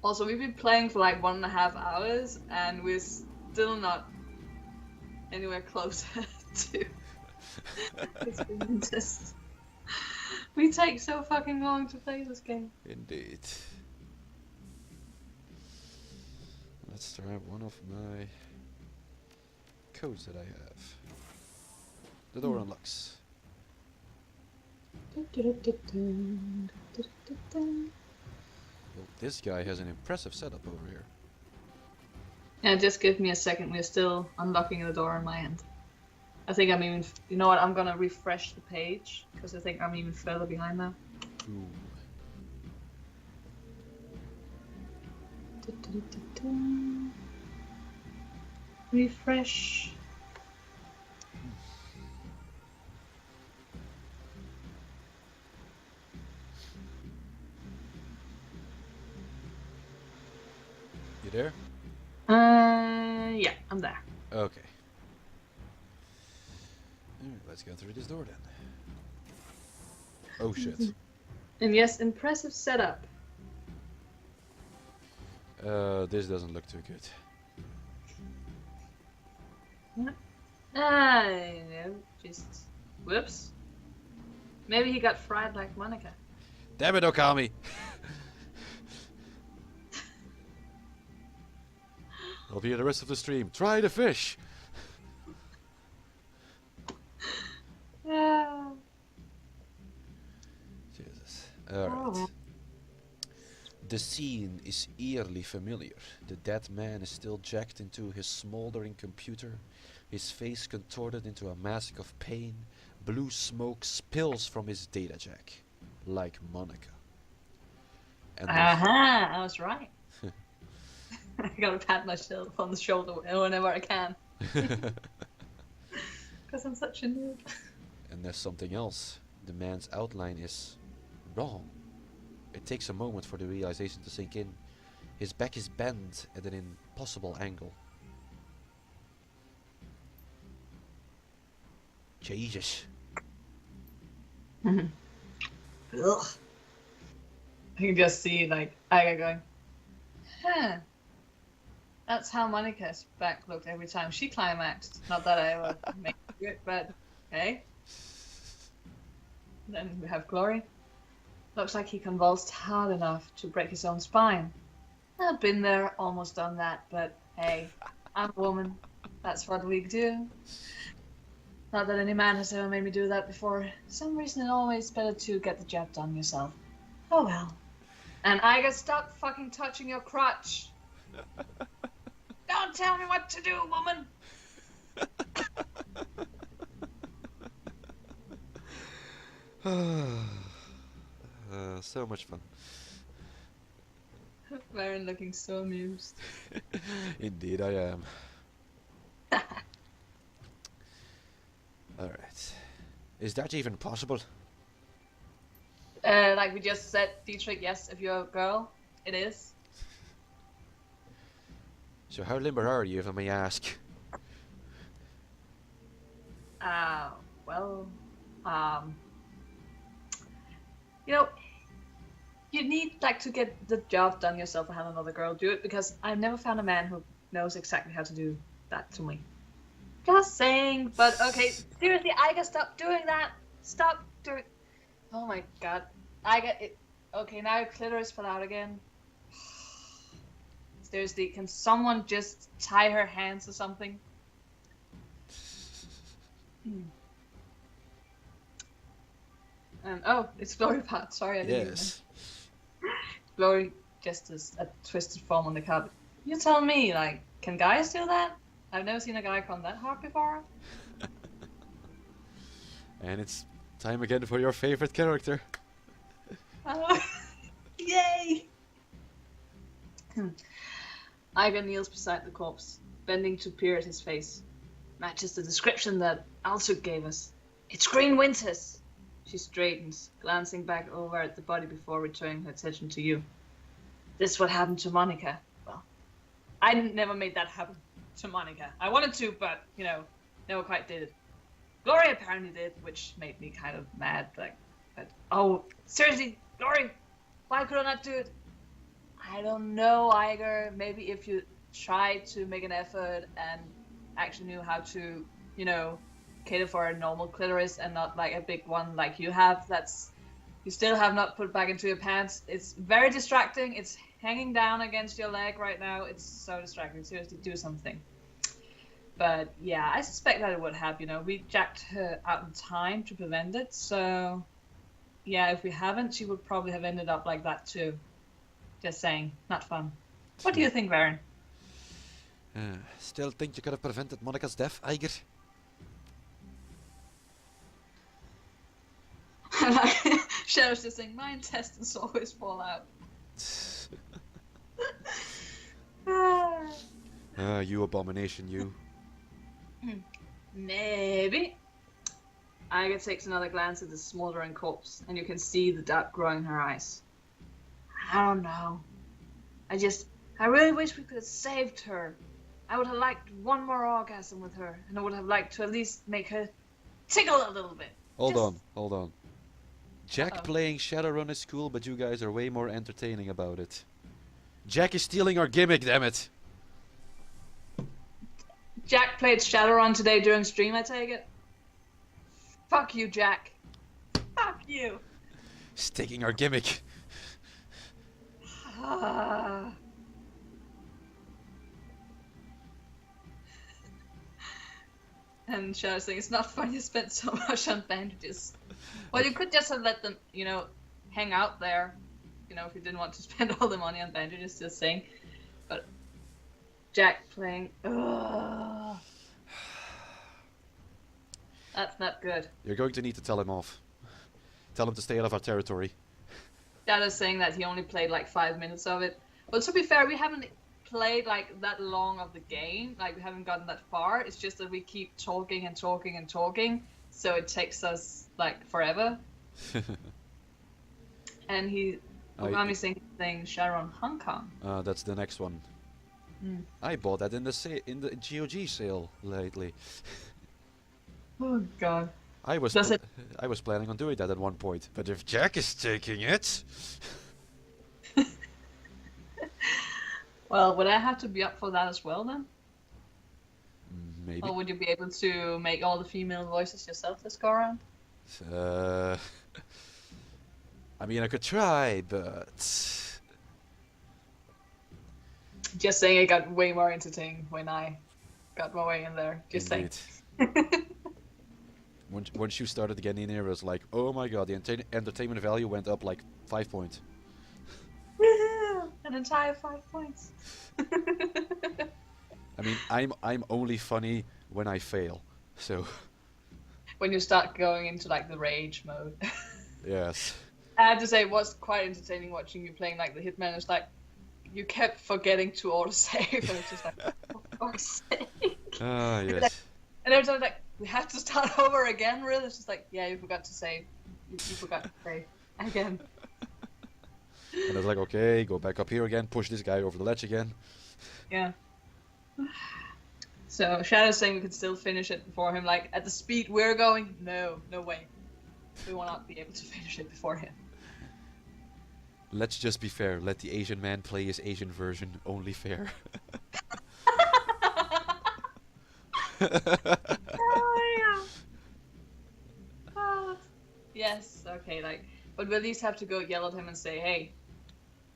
Also, we've been playing for like 1.5 hours, and we're still not anywhere closer to. It's been just. We take so fucking long to play this game. Indeed. Let's try one of my codes that I have. The door unlocks. Well, this guy has an impressive setup over here. Yeah, just give me a second. We're still unlocking the door on my end. I think I'm even. You know what? I'm gonna refresh the page because I think I'm even further behind now. Ooh. Refresh. You there? Yeah, I'm there. Okay. Alright, let's go through this door then. Oh shit. And yes, impressive setup. This doesn't look too good. No, just whoops. Maybe he got fried like Monica. Damn it, Okami! I'll be here the rest of the stream. Try the fish! Yeah. Jesus. Alright. The scene is eerily familiar. The dead man is still jacked into his smoldering computer, his face contorted into a mask of pain. Blue smoke spills from his data jack, like Monica. And I was right. I gotta pat myself on the shoulder whenever I can. Because I'm such a noob. And there's something else. The man's outline is wrong. It takes a moment for the realization to sink in. His back is bent at an impossible angle. Jesus. Ugh. I can just see like Aga going, huh. That's how Monica's back looked every time she climaxed. Not that I ever make it, but okay. Then we have Glory. Looks like he convulsed hard enough to break his own spine. I've been there, almost done that, but hey, I'm a woman. That's what we do. Not that any man has ever made me do that before. For some reason it's always better to get the job done yourself. Oh well. And Iga, stop fucking touching your crotch. Don't tell me what to do, woman. So much fun. Varren looking so amused. Indeed I am. Alright. Is that even possible? Like we just said, Dietrich, yes, if you're a girl, it is. So how limber are you, if I may ask? Well, you know, you need like to get the job done yourself and have another girl do it, because I've never found a man who knows exactly how to do that to me. Just saying, but okay, seriously, Iga, stop doing that. Stop doing. Oh my god, Iga, it. Okay, now your clitoris fell out again. Seriously, can someone just tie her hands or something? Oh, it's Glory part. Sorry, I didn't. Yes. Glory just is a twisted form on the carpet. You tell me, like, can guys do that? I've never seen a guy come that hard before. And it's time again for your favorite character. Yay! Iga kneels beside the corpse, bending to peer at his face. Matches the description that Alsuk gave us. It's Green Winters! She straightens, glancing back over at the body before returning her attention to you. this is what happened to Monica. Well, I never made that happen to Monica. I wanted to, but, never quite did it. Glory apparently did, which made me kind of mad. But oh, seriously, Glory, why could I not do it? I don't know, Iger. Maybe if you tried to make an effort and actually knew how to, cater for a normal clitoris and not like a big one like you have, you still have not put back into your pants. It's very distracting. It's hanging down against your leg right now. It's so distracting. Seriously, do something. But yeah, I suspect that it would have, we jacked her out in time to prevent it. So yeah, if we haven't, she would probably have ended up like that too. Just saying, not fun. What do you think, Varren? Still think you could have prevented Monica's death, Iger? Shadow's just saying, my intestines always fall out. You abomination, you. Maybe. Iger takes another glance at the smoldering corpse, and you can see the doubt growing in her eyes. I don't know. I really wish we could have saved her. I would have liked one more orgasm with her, and I would have liked to at least make her tickle a little bit. Hold on. Jack playing Shadowrun is cool, but you guys are way more entertaining about it. Jack is stealing our gimmick, damn it! Jack played Shadowrun today during stream, I take it? Fuck you, Jack. Fuck you. Sticking our gimmick. And Shadow's saying, it's not fun you spent so much on bandages. Well, you could just have let them, hang out there. If you didn't want to spend all the money on bandages, just saying. But Jack playing, that's not good. You're going to need to tell him off. Tell him to stay out of our territory. Shadow's saying that he only played like 5 minutes of it. Well, to be fair, we haven't played like that long of the game. Like, we haven't gotten that far. It's just that we keep talking and talking and talking, so it takes us like forever. And he Ogami's saying Shadowrun Hong Kong. That's the next one. I bought that in the GOG sale lately. Oh god. I was planning on doing that at one point, but if Jack is taking it. Well, would I have to be up for that as well then? Maybe. Or would you be able to make all the female voices yourself this go around? I mean, I could try, but... Just saying, it got way more entertaining when I got my way in there. Just saying. Once you started getting in here, it was like, oh my god, the entertainment value went up like 5 points. An entire 5 points. I mean, I'm only funny when I fail, so... When you start going into like the rage mode. Yes. I have to say, it was quite entertaining watching you playing like the Hitman. It's like, you kept forgetting to autosave, and it's just like, for fuck's sake. Ah, yes. Like, and every time like, we have to start over again, really? It's just like, yeah, you forgot to save. You forgot to save. Again. And I was like, okay, go back up here again, push this guy over the ledge again. Yeah. So, Shadow's saying we could still finish it before him. Like, at the speed we're going, no way. We will not be able to finish it before him. Let's just be fair. Let the Asian man play his Asian version. Only fair. Oh, yeah. Oh, yes, okay, like, but we at least have to go yell at him and say, hey,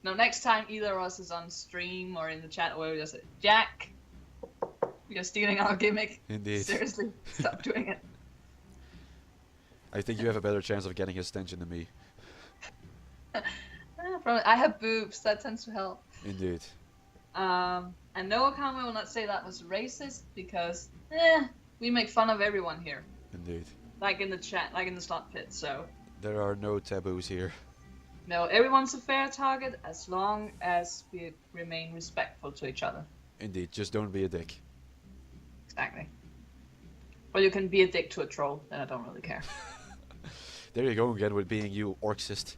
now next time either of us is on stream or in the chat or we just say, Jack, you're stealing our gimmick. Indeed. Seriously, stop doing it. I think you have a better chance of getting his attention than me. I have boobs, that tends to help. Indeed. And no Okami will not say that was racist because, we make fun of everyone here. Indeed. Like in the chat, like in the slot pit, so. There are no taboos here. No, everyone's a fair target as long as we remain respectful to each other. Indeed, just don't be a dick. Exactly. Well, you can be a dick to a troll, then I don't really care. There you go again with being you, orcsist.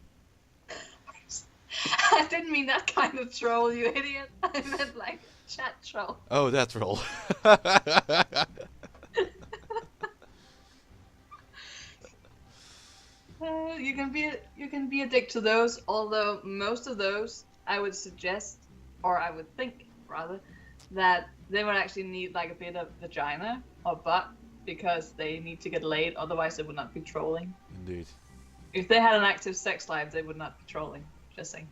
I didn't mean that kind of troll, you idiot. I meant like chat troll. Oh, that troll. You can be a dick to those, although most of those I would suggest, or I would think rather, that they would actually need like a bit of vagina or butt because they need to get laid, otherwise they would not be trolling. Indeed. If they had an active sex life, they would not be trolling. Just saying.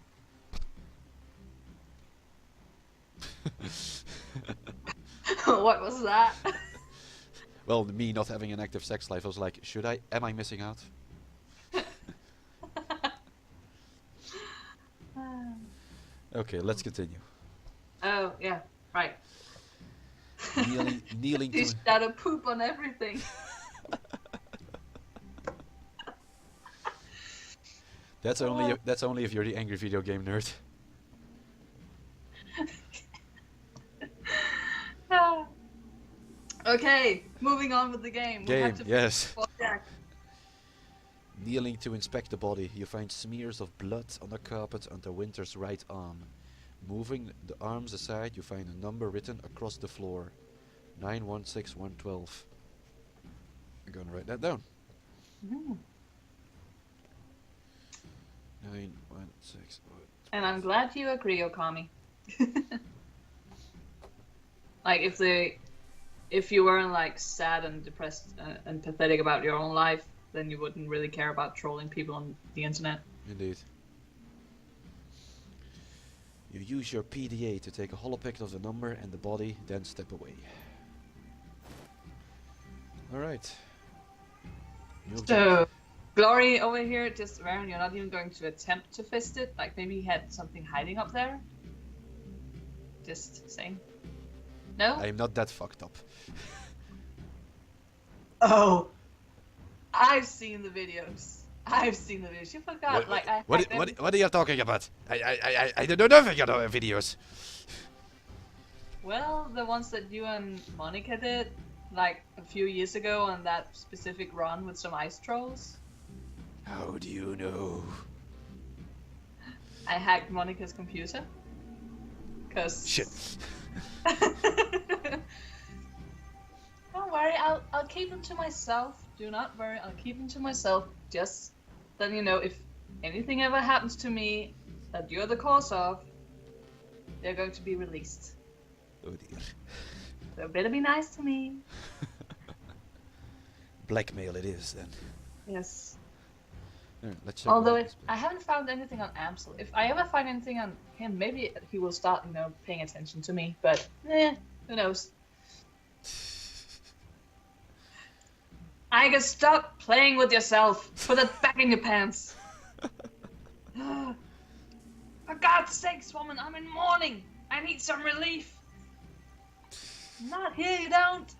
What was that? Well, me not having an active sex life, I was like, should I? Am I missing out? Okay, let's continue. Oh, yeah, right. Kneeling You to... shadow poop on everything. That's only if you're the angry video game nerd. Okay, moving on with the game. We have to Yes. Jack. Kneeling to inspect the body, you find smears of blood on the carpet under Winter's right arm. Moving the arms aside, you find a number written across the floor. 916112. I'm gonna write that down. 916112. And I'm glad you agree, Okami. Like if you weren't like sad and depressed and pathetic about your own life, then you wouldn't really care about trolling people on the internet. Indeed. You use your PDA to take a holopic of the number and the body, then step away. Alright. So, Glory over here, just Varren, you're not even going to attempt to fist it? Like maybe he had something hiding up there? Just saying. No? I am not that fucked up. Oh! I've seen the videos. You forgot, What are you talking about? I don't know nothing about videos. Well, the ones that you and Monica did, like a few years ago on that specific run with some ice trolls. How do you know? I hacked Monica's computer. Cause... Shit. Don't worry, I'll keep them to myself. Do not worry, I'll keep them to myself. Just then you know, if anything ever happens to me that you're the cause of, they're going to be released. Oh dear. So better be nice to me. Blackmail it is then. Yes. Let's check. Although I haven't found anything on Amsel. If I ever find anything on him, maybe he will start, you know, paying attention to me. But who knows? I can stop playing with yourself. Put it back in your pants. For God's sakes, woman, I'm in mourning. I need some relief. Not here, you don't.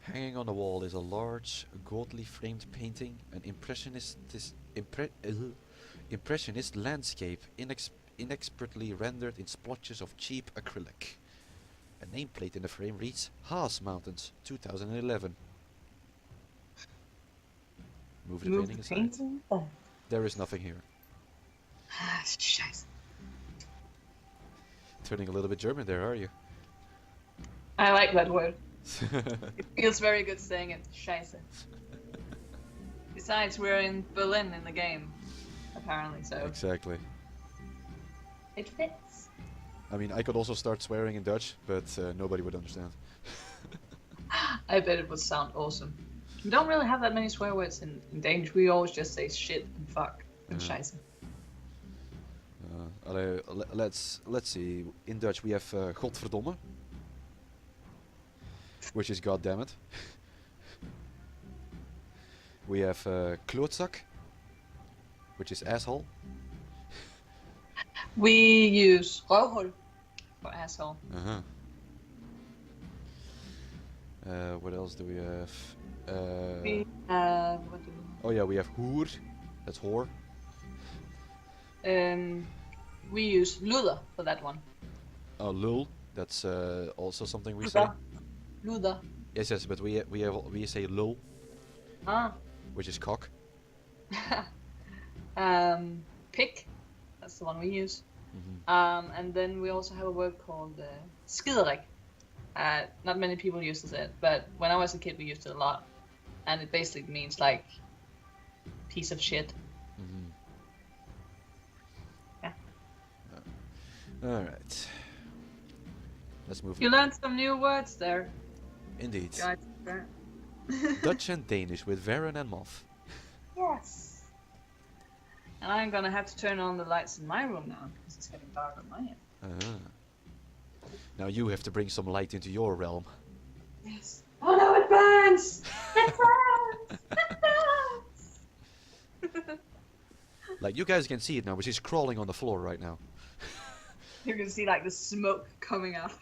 Hanging on the wall is a large, gaudily framed painting, an impressionist landscape, inexpertly rendered in splotches of cheap acrylic. A nameplate in the frame reads Haas Mountains, 2011. Move the painting aside. There is nothing here. Scheiße. Turning a little bit German there, are you? I like that word. It feels very good saying it. Scheiße. Besides, we're in Berlin in the game, apparently, so... Exactly. It fits. I mean, I could also start swearing in Dutch, but nobody would understand. I bet it would sound awesome. We don't really have that many swear words in Danish. We always just say shit and fuck and scheiße. Let's see. In Dutch we have godverdomme, which is goddammit. We have klootzak, which is asshole. We use røvhul for asshole. What else do we have? What do we... Oh yeah, we have hoer. That's whore. We use luder for that one. Oh, lul. That's also something we say. Luder. Yes, but we say lul, Ah. which is cock. pick. That's the one we use. Mm-hmm. And then we also have a word called skidderik. Not many people uses it, but when I was a kid, we used it a lot, and it basically means like piece of shit. Mm-hmm. Yeah. All right. Let's move. You learned some new words there, Indeed. guys. Dutch and Danish with Varren and Moth. Yes. And I'm gonna have to turn on the lights in my room now because it's getting dark on my end. Uh-huh. Now you have to bring some light into your realm. Yes. Oh no, it burns! It burns! It burns! Like, you guys can see it now, but she's crawling on the floor right now. You can see like the smoke coming out.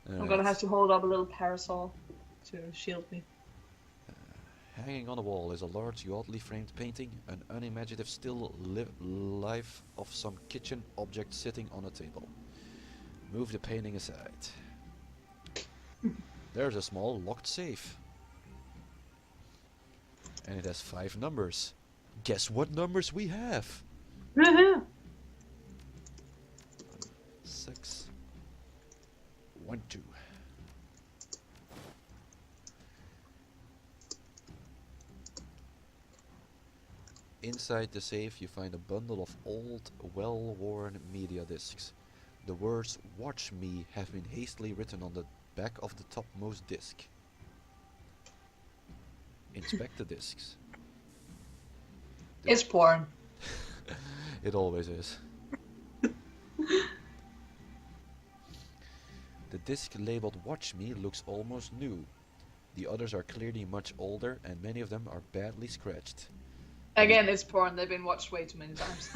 I'm gonna have to hold up a little parasol to shield me. Hanging on the wall is a large, oddly framed painting, an unimaginative still life of some kitchen object sitting on a table. Move the painting aside. There's a small locked safe. And it has 5 numbers. Guess what numbers we have? 6 1 2. Inside the safe you find a bundle of old, well-worn media discs. The words "Watch Me" have been hastily written on the back of the topmost disc. Inspect the discs. It's porn. It always is. The disc labeled "Watch Me" looks almost new. The others are clearly much older and many of them are badly scratched. Again, it's porn. They've been watched way too many times.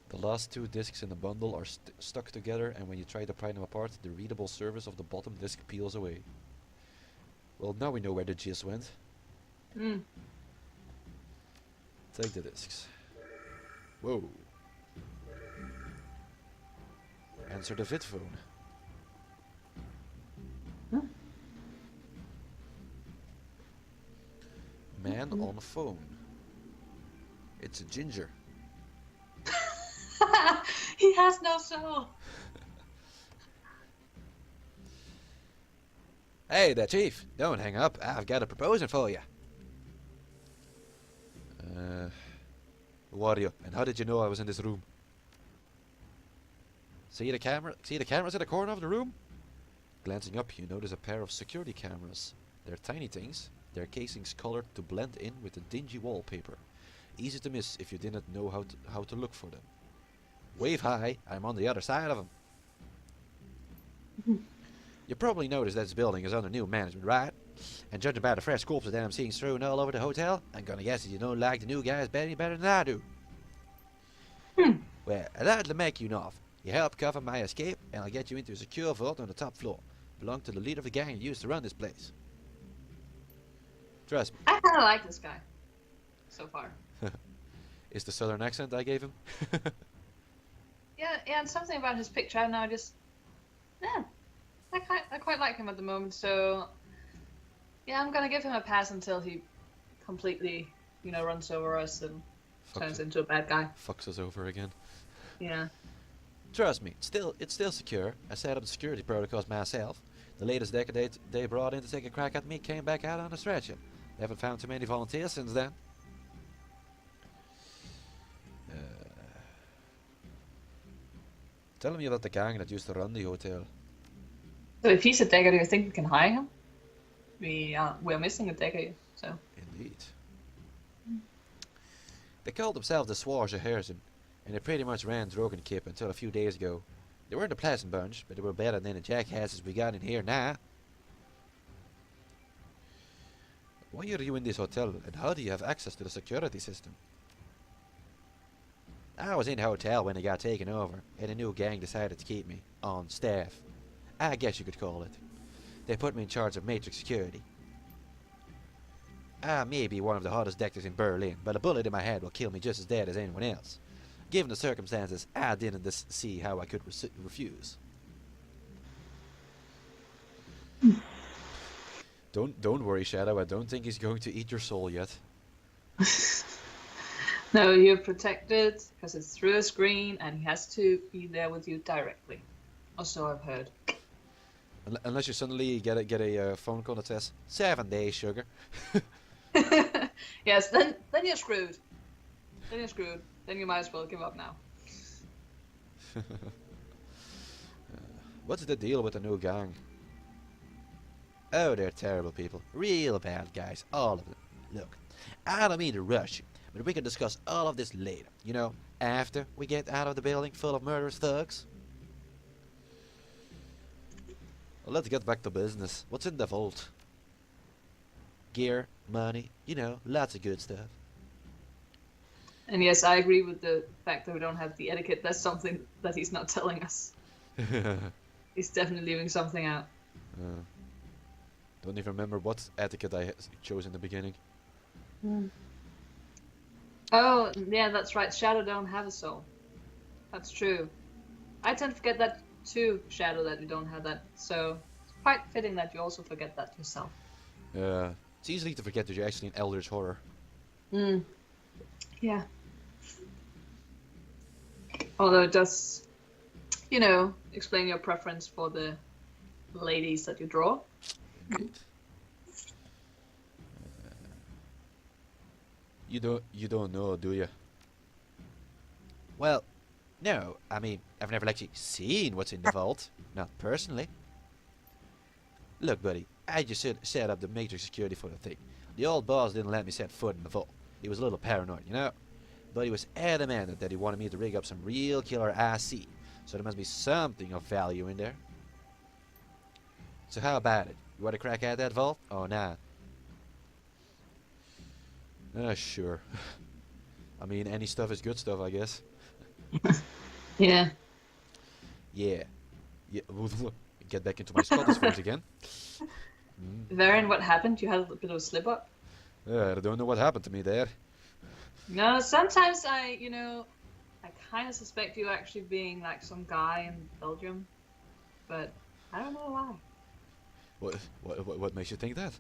The last 2 discs in the bundle are stuck together, and when you try to pry them apart, the readable surface of the bottom disc peels away. Well, now we know where the jizz went. Take the discs. Whoa. Answer the vid phone. Man on the phone. It's a ginger. He has no soul. Hey there, Chief. Don't hang up. I've got a proposal for you. Who are you? And how did you know I was in this room? See the camera? See the cameras in the corner of the room? Glancing up, you notice a pair of security cameras. They're tiny things. Their casings colored to blend in with the dingy wallpaper. Easy to miss if you didn't know how to look for them. Wave high, I'm on the other side of them. You probably noticed that this building is under new management, right? And judging by the fresh corpses that I'm seeing strewn all over the hotel, I'm gonna guess that you don't like the new guys any better than I do. Well, I'd like to make you an offer. You help cover my escape, and I'll get you into a secure vault on the top floor. Belong to the leader of the gang who used to run this place. Trust me. I kind of like this guy so far. Is the southern accent I gave him? Yeah, and something about his picture. I don't know, I quite like him at the moment. So yeah, I'm gonna give him a pass until he completely, runs over us and turns into a bad guy. Fucks us over again. Yeah. Trust me, it's still secure. I set up the security protocols myself. The latest decade they brought in to take a crack at me came back out on a stretcher. They haven't found too many volunteers since then. Tell me about the gang that used to run the hotel. So if he's a dagger, do you think we can hire him? We're missing a dagger, so. Indeed. They called themselves the Swarge of Herzen, and they pretty much ran Drogen Kip until a few days ago. They weren't a pleasant bunch, but they were better than the jackasses we got in here now. Why are you in this hotel, and how do you have access to the security system? I was in the hotel when it got taken over, and a new gang decided to keep me on staff. I guess you could call it. They put me in charge of Matrix security. I may be one of the hottest doctors in Berlin, but a bullet in my head will kill me just as dead as anyone else. Given the circumstances, I didn't see how I could refuse. Don't worry, Shadow. I don't think he's going to eat your soul yet. No, you're protected because it's through a screen and he has to be there with you directly. Or so I've heard. Unless you suddenly get a phone call that says 7 days, sugar. Yes, then you're screwed. Then you're screwed. Then you might as well give up now. What's the deal with the new gang? Oh, they're terrible people. Real bad guys, all of them. Look, I don't mean to rush you, but we can discuss all of this later. You know, after we get out of the building full of murderous thugs. Well, let's get back to business. What's in the vault? Gear, money, you know, lots of good stuff. And yes, I agree with the fact that we don't have the etiquette. That's something that he's not telling us. He's definitely leaving something out. Don't even remember what etiquette I chose in the beginning. Oh, yeah, that's right. Shadow don't have a soul. That's true. I tend to forget that too, Shadow, that you don't have that. So it's quite fitting that you also forget that yourself. It's easy to forget that you're actually an Eldritch Horror. Yeah. Although it does, you know, explain your preference for the ladies that you draw. Indeed. You don't know, do you? Well, no. I mean, I've never actually seen what's in the vault. Not personally. Look, buddy, I just set up the matrix security for the thing. The old boss didn't let me set foot in the vault. He was a little paranoid, you know? But he was adamant that he wanted me to rig up some real killer IC. So there must be something of value in there. So how about it? You want to crack at that vault? Oh, nah. Sure. I mean, any stuff is good stuff, I guess. Yeah. Yeah. Get back into my Scottish voice again. Varren, what happened? You had a bit of a slip up? I don't know what happened to me there. No, sometimes I kind of suspect you actually being like some guy in Belgium, but I don't know why. What makes you think that?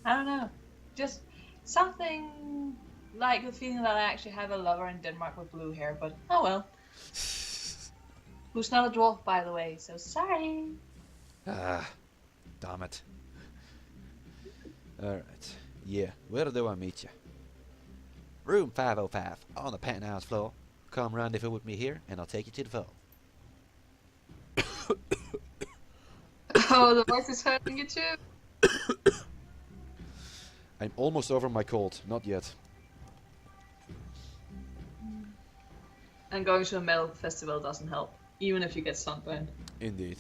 I don't know. Just something like the feeling that I actually have a lover in Denmark with blue hair, but oh well. Who's not a dwarf, by the way, so sorry. Ah, damn it. Alright. Yeah, where do I meet you? Room 505, on the penthouse floor. Come rendezvous with me here, and I'll take you to the vault. Oh, the voice is hurting you too. I'm almost over my cold, not yet. And going to a metal festival doesn't help, even if you get sunburned. Indeed.